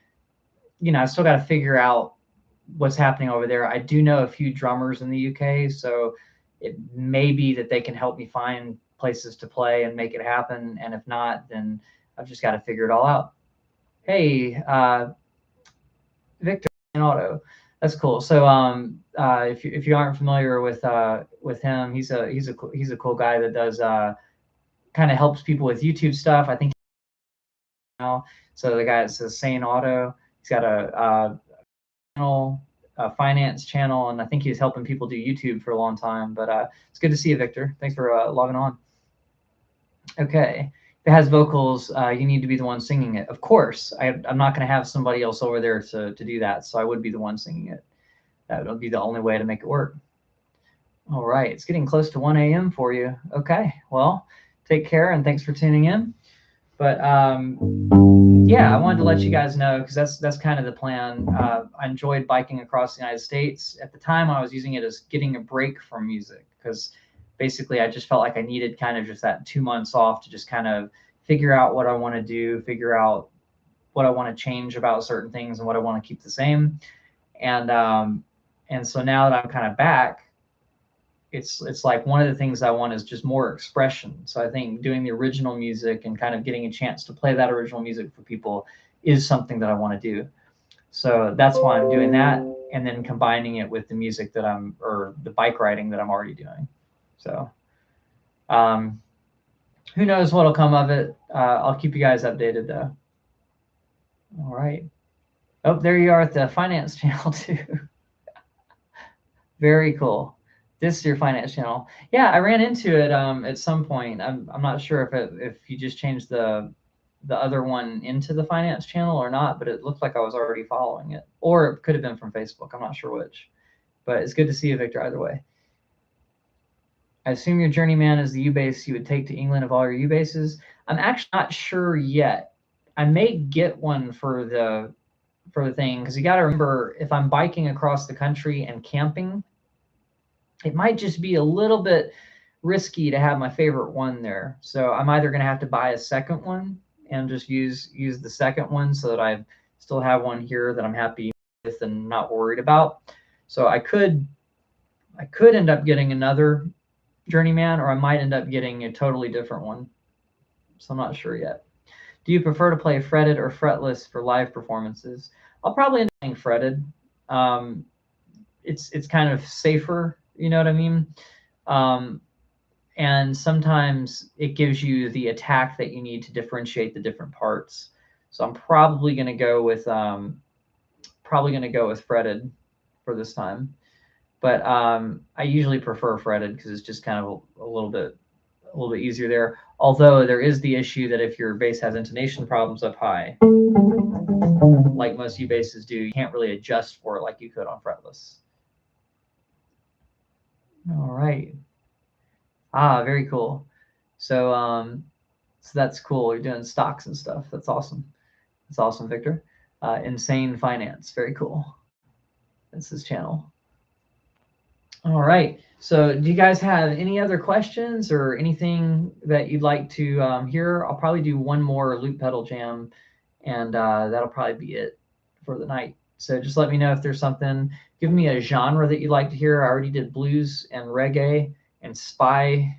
I still got to figure out what's happening over there. I do know a few drummers in the UK, so it may be that they can help me find places to play and make it happen. And if not, then I've just got to figure it all out. Hey, Victor in Auto, that's cool. So if you aren't familiar with him, he's a cool guy that does kind of helps people with YouTube stuff. I think now. So the guy that says Sane Auto, he's got channel, a finance channel, and I think he's helping people do YouTube for a long time. But it's good to see you, Victor. Thanks for logging on. Okay. If it has vocals, you need to be the one singing it. Of course, I'm not going to have somebody else over there to do that, so I would be the one singing it. That would be the only way to make it work. All right, it's getting close to 1 a.m. for you. Okay, well, take care, and thanks for tuning in. But yeah, I wanted to let you guys know, because that's kind of the plan. I enjoyed biking across the United States. At the time, I was using it as getting a break from music, because basically I just felt like I needed kind of just that 2 months off to just kind of figure out what I want to do, figure out what I want to change about certain things and what I want to keep the same. And so now that I'm kind of back, it's like one of the things I want is just more expression. So I think doing the original music and kind of getting a chance to play that original music for people is something that I want to do. So that's why I'm doing that, and then combining it with the music or the bike riding that I'm already doing. So who knows what'll come of it. I'll keep you guys updated though. All right. Oh, there you are at the finance channel too. Very cool. This is your finance channel. Yeah, I ran into it at some point. I'm not sure if you just changed the other one into the finance channel or not, but it looked like I was already following it, or it could have been from Facebook. I'm not sure which, but it's good to see you, Victor, either way. I assume your journeyman is the U-base you would take to England of all your U-bases. I'm actually not sure yet. I may get one for the thing, because you got to remember, if I'm biking across the country and camping, it might just be a little bit risky to have my favorite one there. So I'm either going to have to buy a second one and just use the second one so that I still have one here that I'm happy with and not worried about. So I could end up getting another Journeyman, or I might end up getting a totally different one. So I'm not sure yet. Do you prefer to play fretted or fretless for live performances? I'll probably end up playing fretted. It's kind of safer, you know what I mean? And sometimes it gives you the attack that you need to differentiate the different parts. So I'm probably going to go with fretted for this time. But I usually prefer fretted because it's just kind of a little bit easier there. Although there is the issue that if your bass has intonation problems up high, like most U basses do, you can't really adjust for it like you could on fretless. All right. Very cool. So so that's cool. You're doing stocks and stuff. That's awesome. That's awesome, Victor. Insane Finance. Very cool. That's his channel. All right. So do you guys have any other questions or anything that you'd like to hear? I'll probably do one more loop pedal jam, and that'll probably be it for the night. So just let me know if there's something. Give me a genre that you'd like to hear. I already did blues and reggae and spy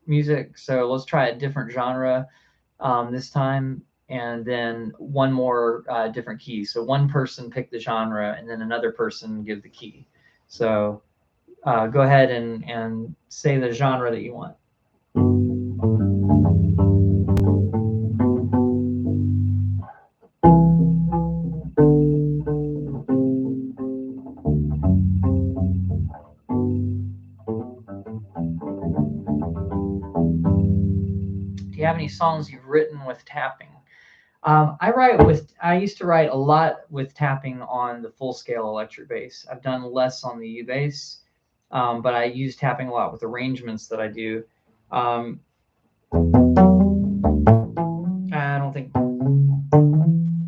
music. So let's try a different genre this time, and then one more different key. So one person pick the genre, and then another person give the key. So go ahead and say the genre that you want. Do you have any songs you've written with tapping? I used to write a lot with tapping on the full scale electric bass. I've done less on the U bass, but I use tapping a lot with arrangements that I do. I don't think.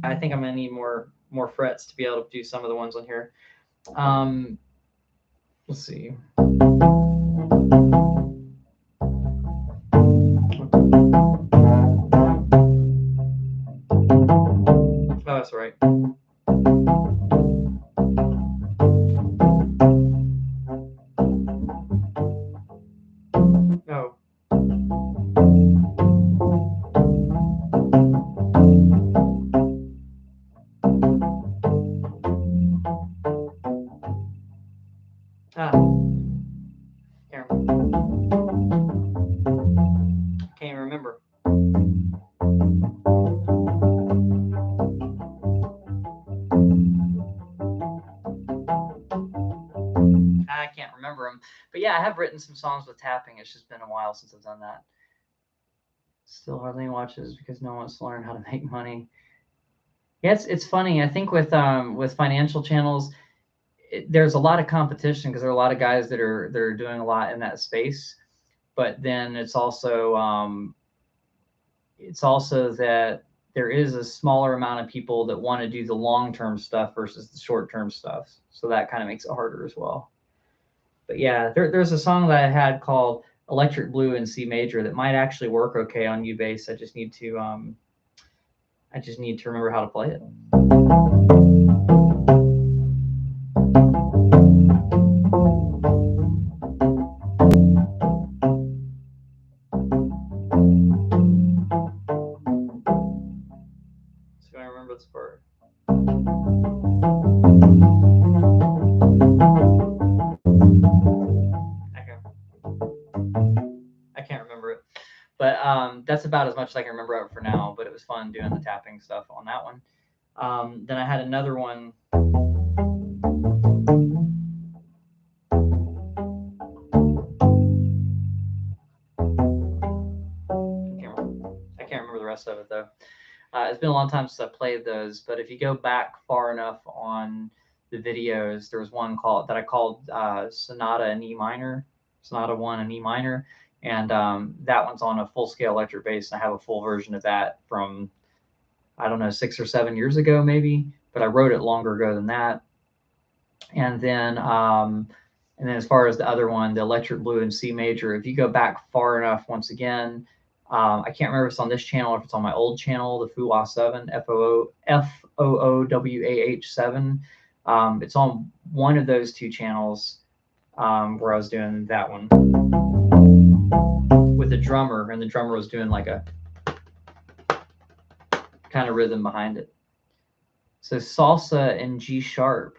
I think I'm gonna need more frets to be able to do some of the ones on here. Let's see. Oh, that's right. Oh. Here. Can't even remember. I can't remember them. But yeah, I have written some songs with tapping. It's just been a while since I've done that. Still hardly watches because no one wants to learn how to make money. Yeah, it's funny. I think with financial channels, there's a lot of competition because there are a lot of guys that are doing a lot in that space. But then it's also that there is a smaller amount of people that want to do the long-term stuff versus the short-term stuff. So that kind of makes it harder as well. But yeah, there's a song that I had called Electric Blue in C major that might actually work okay on U bass. I just need to remember how to play it. So I remember this part. I can't remember it. But that's about as much as I can remember it for now. But it was fun doing the tapping stuff on that one. Then I had another one. I can't remember the rest of it though. It's been a long time since I played those. But if you go back far enough on the videos, there was one that I called Sonata in E minor, Sonata 1 in E minor. And that one's on a full scale electric bass, and I have a full version of that from I don't know, 6 or 7 years ago maybe, but I wrote it longer ago than that. And then as far as the other one, the Electric Blue in C major, if you go back far enough, once again, I can't remember if it's on this channel or if it's on my old channel, the Fuwa 7, Foowah 7. It's on one of those two channels where I was doing that one with a drummer, and the drummer was doing like a kind of rhythm behind it. So salsa in G sharp.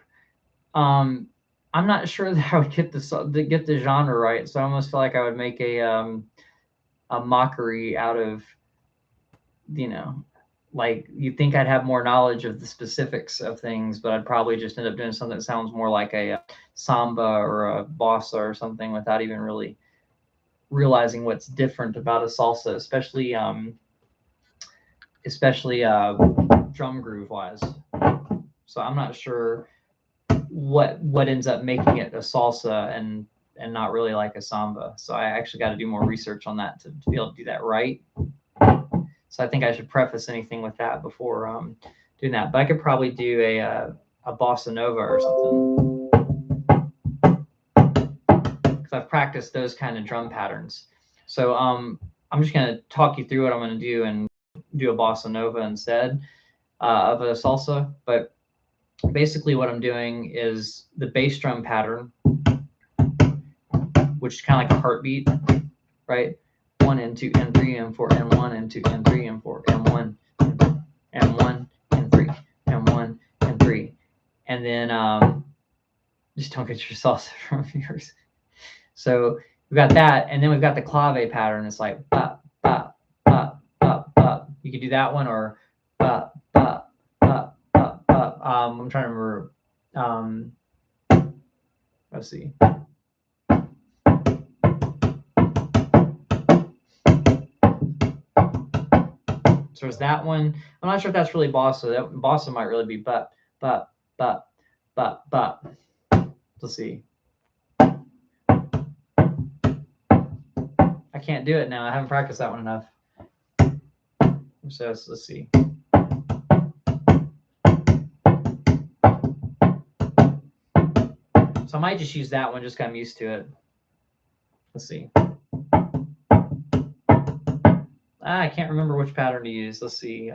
I'm not sure that I would get the genre right, so I almost feel like I would make a mockery out of, you know, like you'd think I'd have more knowledge of the specifics of things, but I'd probably just end up doing something that sounds more like a samba or a bossa or something without even really realizing what's different about a salsa, especially drum groove wise. So I'm not sure what ends up making it a salsa and not really like a samba. So I actually got to do more research on that to be able to do that right. So I think I should preface anything with that before doing that. But I could probably do a bossa nova or something, because I've practiced those kind of drum patterns. So I'm just going to talk you through what I'm going to do and do a bossa nova instead of a salsa. But basically what I'm doing is the bass drum pattern, which is kind of like a heartbeat, right? 1 and 2 and 3 and 4 and 1 and 2 and 3 and 4 and 1 and 1 and 3 and 1 and 3, and then just don't get your salsa from yours. So we've got that, and then we've got the clave pattern. It's like ba ba ba ba ba. You could do that one, or ba ba ba ba ba. I'm trying to remember. Let's see. So there's that one. I'm not sure if that's really bossa. That bossa might really be but. Let's see. I can't do it now. I haven't practiced that one enough. So let's see. So I might just use that one, just got used to it. Let's see. I can't remember which pattern to use. Let's see.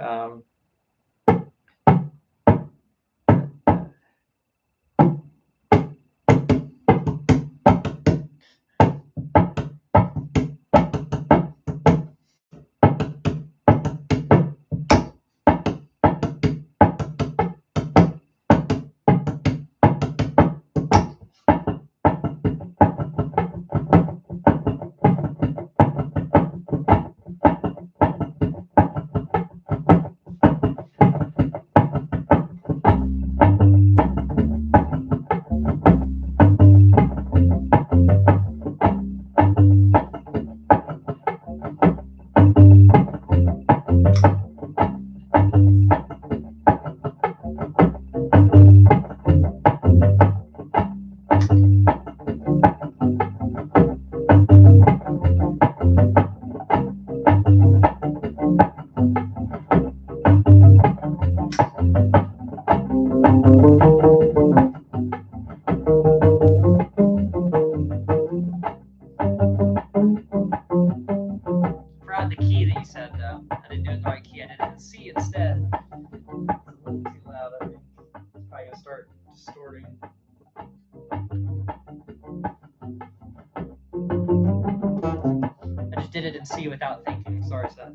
Forgot the key that you said, though. I didn't do it in the right key. I did it in C instead. It's a little too loud, I think. It's probably going to start distorting. I just did it in C without thinking. Sorry, Seth.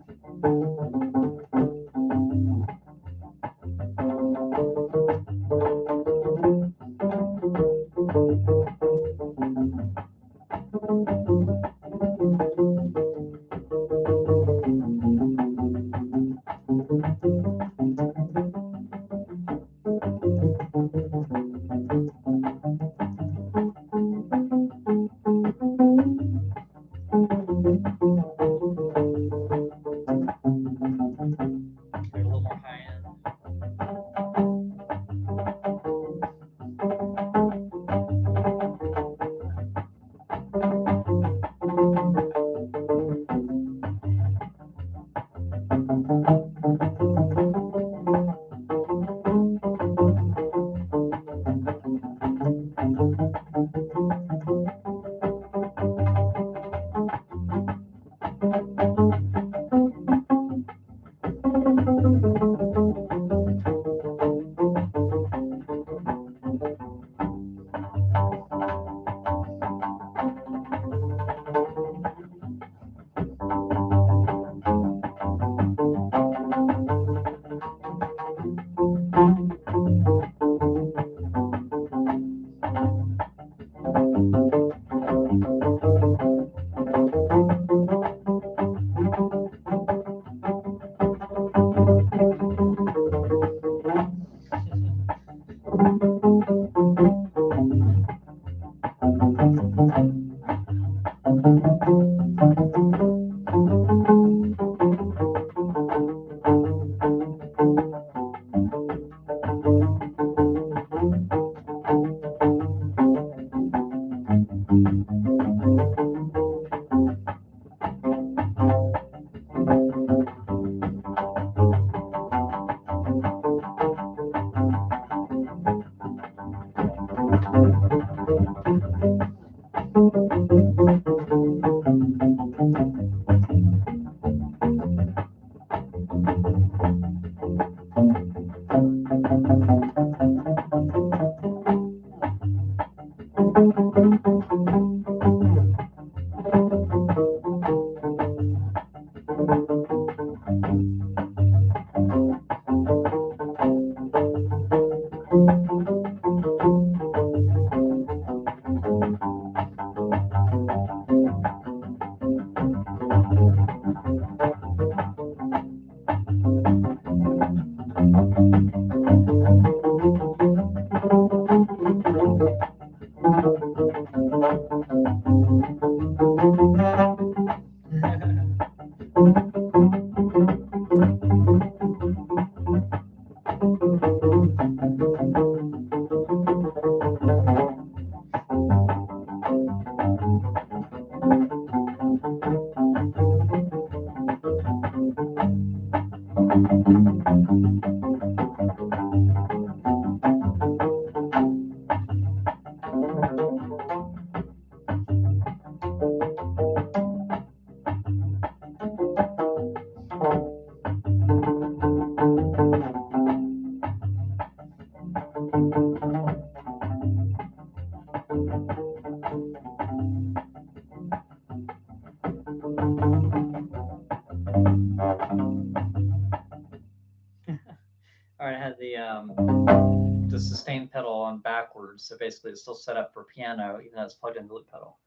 All right, I had the sustain pedal on backwards, so basically it's still set up for piano, even though it's plugged into the loop pedal.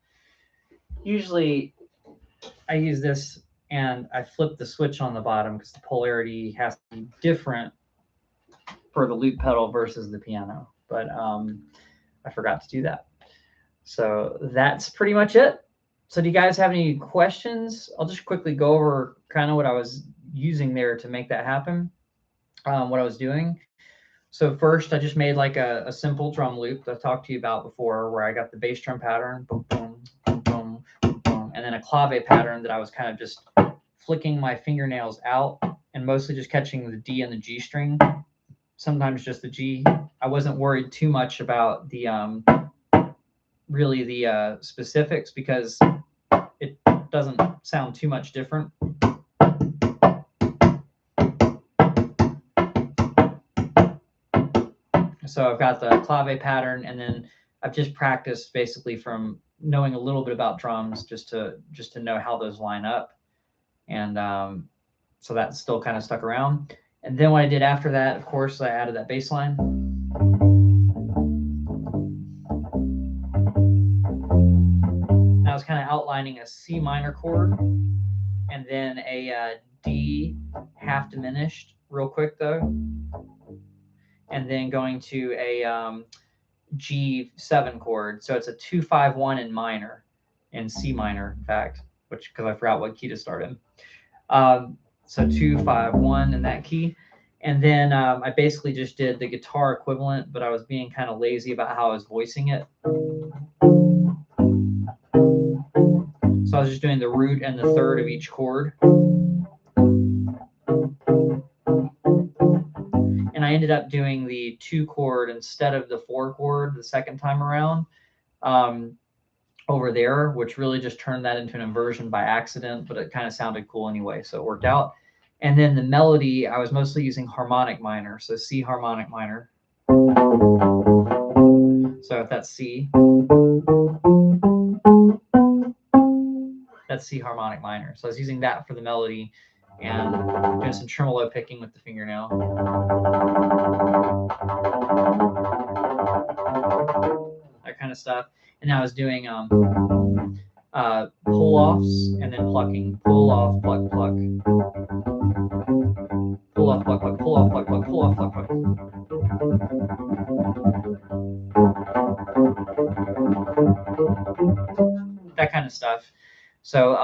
Usually, I use this and I flip the switch on the bottom because the polarity has to be different for the loop pedal versus the piano, but I forgot to do that. So that's pretty much it. So do you guys have any questions? I'll just quickly go over kind of what I was using there to make that happen, what I was doing. So first, I just made like a simple drum loop that I talked to you about before, where I got the bass drum pattern, boom, boom, boom, boom, boom, boom, and then a clave pattern that I was kind of just flicking my fingernails out and mostly just catching the D and the G string, sometimes just the G. I wasn't worried too much about the really the specifics because it doesn't sound too much different. So I've got the clave pattern, and then I've just practiced basically from knowing a little bit about drums just to know how those line up, and so that still kind of stuck around. And then what I did after that, of course, I added that bass line. And I was kind of outlining a C minor chord, and then a D half diminished, real quick though, and then going to a G7 chord. So it's a 2-5-1 in minor, in C minor, in fact, which because I forgot what key to start in. So 2-5-1 in that key. And then I basically just did the guitar equivalent, but I was being kind of lazy about how I was voicing it. So I was just doing the root and the third of each chord. And I ended up doing the 2 chord instead of the 4 chord the second time around over there, which really just turned that into an inversion by accident, but it kind of sounded cool anyway, so it worked out. And then the melody, I was mostly using harmonic minor, so C harmonic minor. So if that's C, that's C harmonic minor. So I was using that for the melody and doing some tremolo picking with the fingernail. That kind of stuff. And I was doing pull-offs and then plucking. Pull off, pluck, pluck. Pull off, pluck, pluck, pull off, pluck, pluck, pull off, pluck, pluck. That kind of stuff. So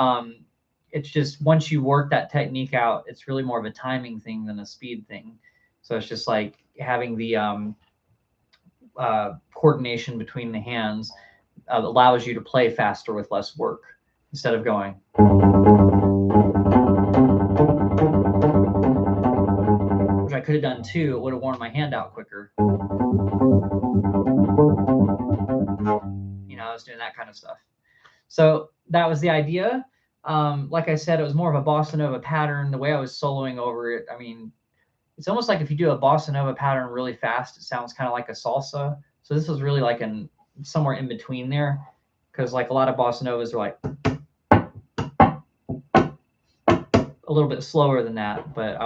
it's just once you work that technique out, it's really more of a timing thing than a speed thing. So it's just like having the coordination between the hands allows you to play faster with less work instead of going. Which I could have done too. It would have worn my hand out quicker. You know, I was doing that kind of stuff. So that was the idea. Like I said, it was more of a bossa nova pattern. The way I was soloing over it, I mean, it's almost like if you do a bossa nova pattern really fast, it sounds kind of like a salsa. So this was really like somewhere in between there, because like a lot of bossa novas are like a little bit slower than that, but I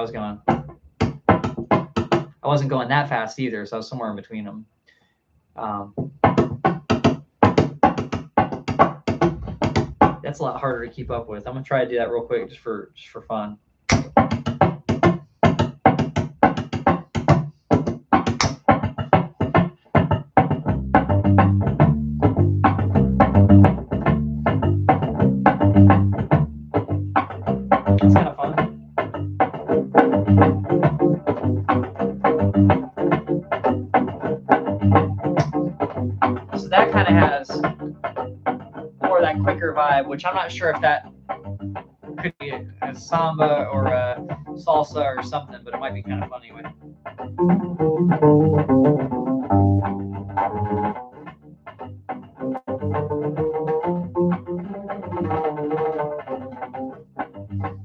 wasn't going that fast either, so I was somewhere in between them. That's a lot harder to keep up with. I'm gonna try to do that real quick just for fun. It's kind of fun. So that kind of has more of that quicker vibe, which I'm not sure if that could be a samba or a salsa or something, but it might be kind of fun anyway.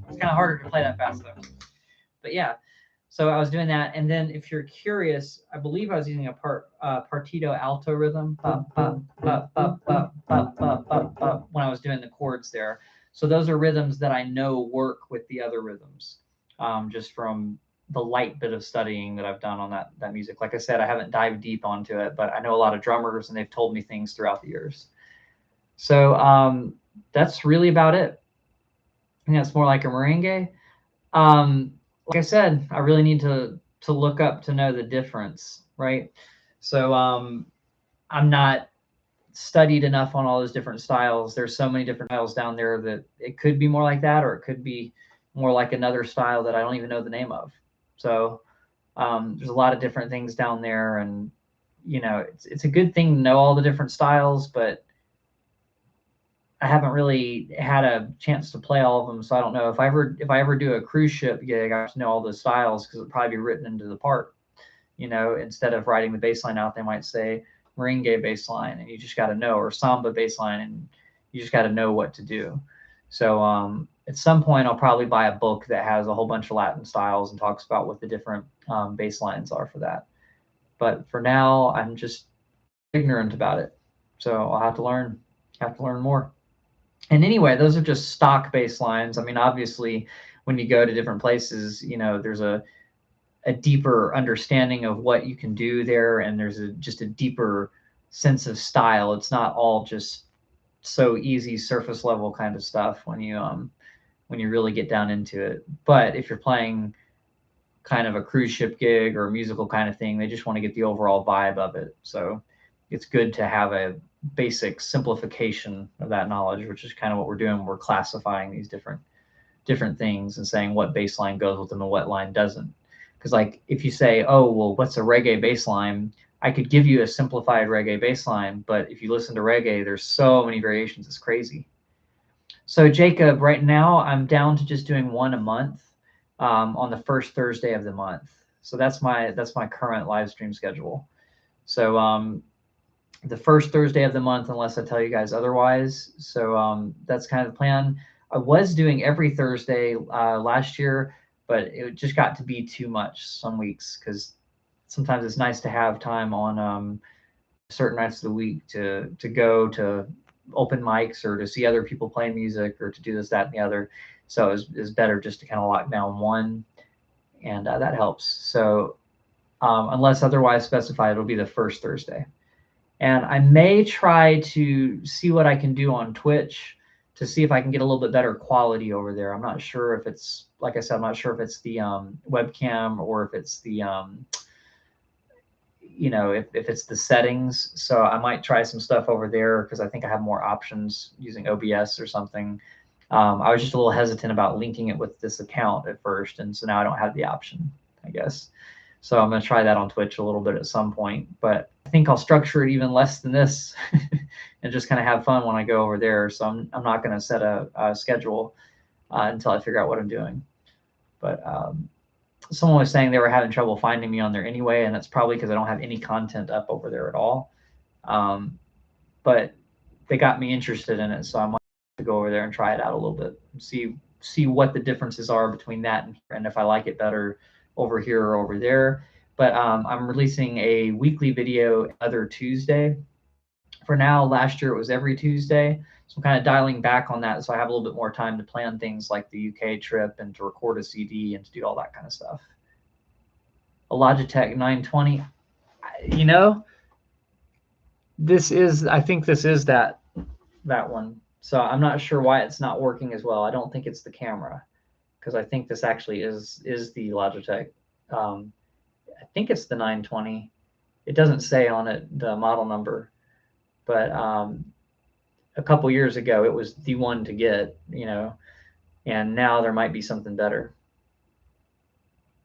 It's kind of harder to play that fast though. But yeah, so I was doing that, and then if you're curious, I believe I was using a partito alto rhythm when I was doing the chords there. So those are rhythms that I know work with the other rhythms, just from the light bit of studying that I've done on that music. Like I said, I haven't dived deep onto it, but I know a lot of drummers, and they've told me things throughout the years. So that's really about it. I think that's more like a merengue. Like I said, I really need to look up to know the difference, right? So I'm not studied enough on all those different styles. There's so many different styles down there that it could be more like that, or it could be more like another style that I don't even know the name of. So there's a lot of different things down there, and it's a good thing to know all the different styles, but I haven't really had a chance to play all of them, so I don't know if I ever do a cruise ship gig. I have to know all the styles because it'll probably be written into the part. Instead of writing the bass line out, they might say merengue bass line, and you just got to know, or samba bass line, and you just got to know what to do. So at some point, I'll probably buy a book that has a whole bunch of Latin styles and talks about what the different bass lines are for that. But for now, I'm just ignorant about it, so I'll have to learn more. And anyway, those are just stock bass lines. I mean, obviously, when you go to different places, there's a deeper understanding of what you can do there, and there's just a deeper sense of style. It's not all just so easy surface level kind of stuff when you really get down into it. But if you're playing kind of a cruise ship gig or a musical kind of thing, they just want to get the overall vibe of it. So it's good to have a basic simplification of that knowledge, which is kind of what we're doing. We're classifying these different things and saying what bass line goes with them and what line doesn't. Because like if you say, oh, well, what's a reggae bass line? I could give you a simplified reggae bass line, but if you listen to reggae, there's so many variations, it's crazy. So Jacob, right now I'm down to just doing one a month on the first Thursday of the month. So that's my current live stream schedule. So the first Thursday of the month, unless I tell you guys otherwise. So that's kind of the plan. I was doing every Thursday last year, but it just got to be too much some weeks, because sometimes it's nice to have time on certain nights of the week to go to open mics or to see other people play music or to do this, that, and the other. So it's better just to kind of lock down one, and that helps. So unless otherwise specified, it'll be the first Thursday. And I may try to see what I can do on Twitch to see if I can get a little bit better quality over there. I'm not sure if it's, like I said, I'm not sure if it's the webcam or if it's the, if it's the settings. So I might try some stuff over there because I think I have more options using OBS or something. I was just a little hesitant about linking it with this account at first, and so now I don't have the option, I guess. So I'm going to try that on Twitch a little bit at some point, but I think I'll structure it even less than this and just kind of have fun when I go over there. So I'm not going to set a schedule until I figure out what I'm doing. But someone was saying they were having trouble finding me on there anyway, and that's probably because I don't have any content up over there at all. But they got me interested in it, so I might have to go over there and try it out a little bit and see what the differences are between that and if I like it better over here or over there. But I'm releasing a weekly video other Tuesday. For now, last year it was every Tuesday. So I'm kind of dialing back on that so I have a little bit more time to plan things like the UK trip and to record a CD and to do all that kind of stuff. A Logitech 920. You know, I think this is that one. So I'm not sure why it's not working as well. I don't think it's the camera, because I think this actually is the Logitech. I think it's the 920. It doesn't say on it the model number, but a couple years ago it was the one to get, you know, and now there might be something better.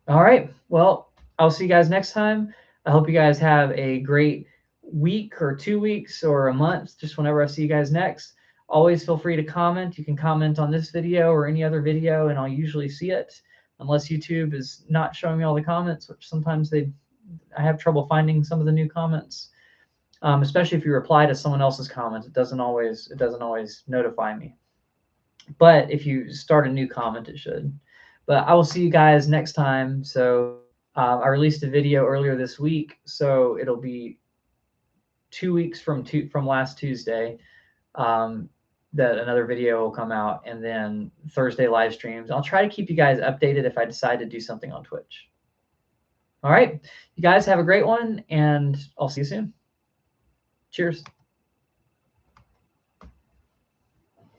All right, well, I'll see you guys next time. I hope you guys have a great week or 2 weeks or a month, just whenever I see you guys next. Always feel free to comment. You can comment on this video or any other video, and I'll usually see it, unless YouTube is not showing me all the comments, which sometimes I have trouble finding some of the new comments. Especially if you reply to someone else's comment, it doesn't always notify me. But if you start a new comment, it should. But I will see you guys next time. So I released a video earlier this week, so it'll be 2 weeks from last Tuesday that another video will come out, and then Thursday live streams. I'll try to keep you guys updated if I decide to do something on Twitch. All right, you guys have a great one, and I'll see you soon. Cheers.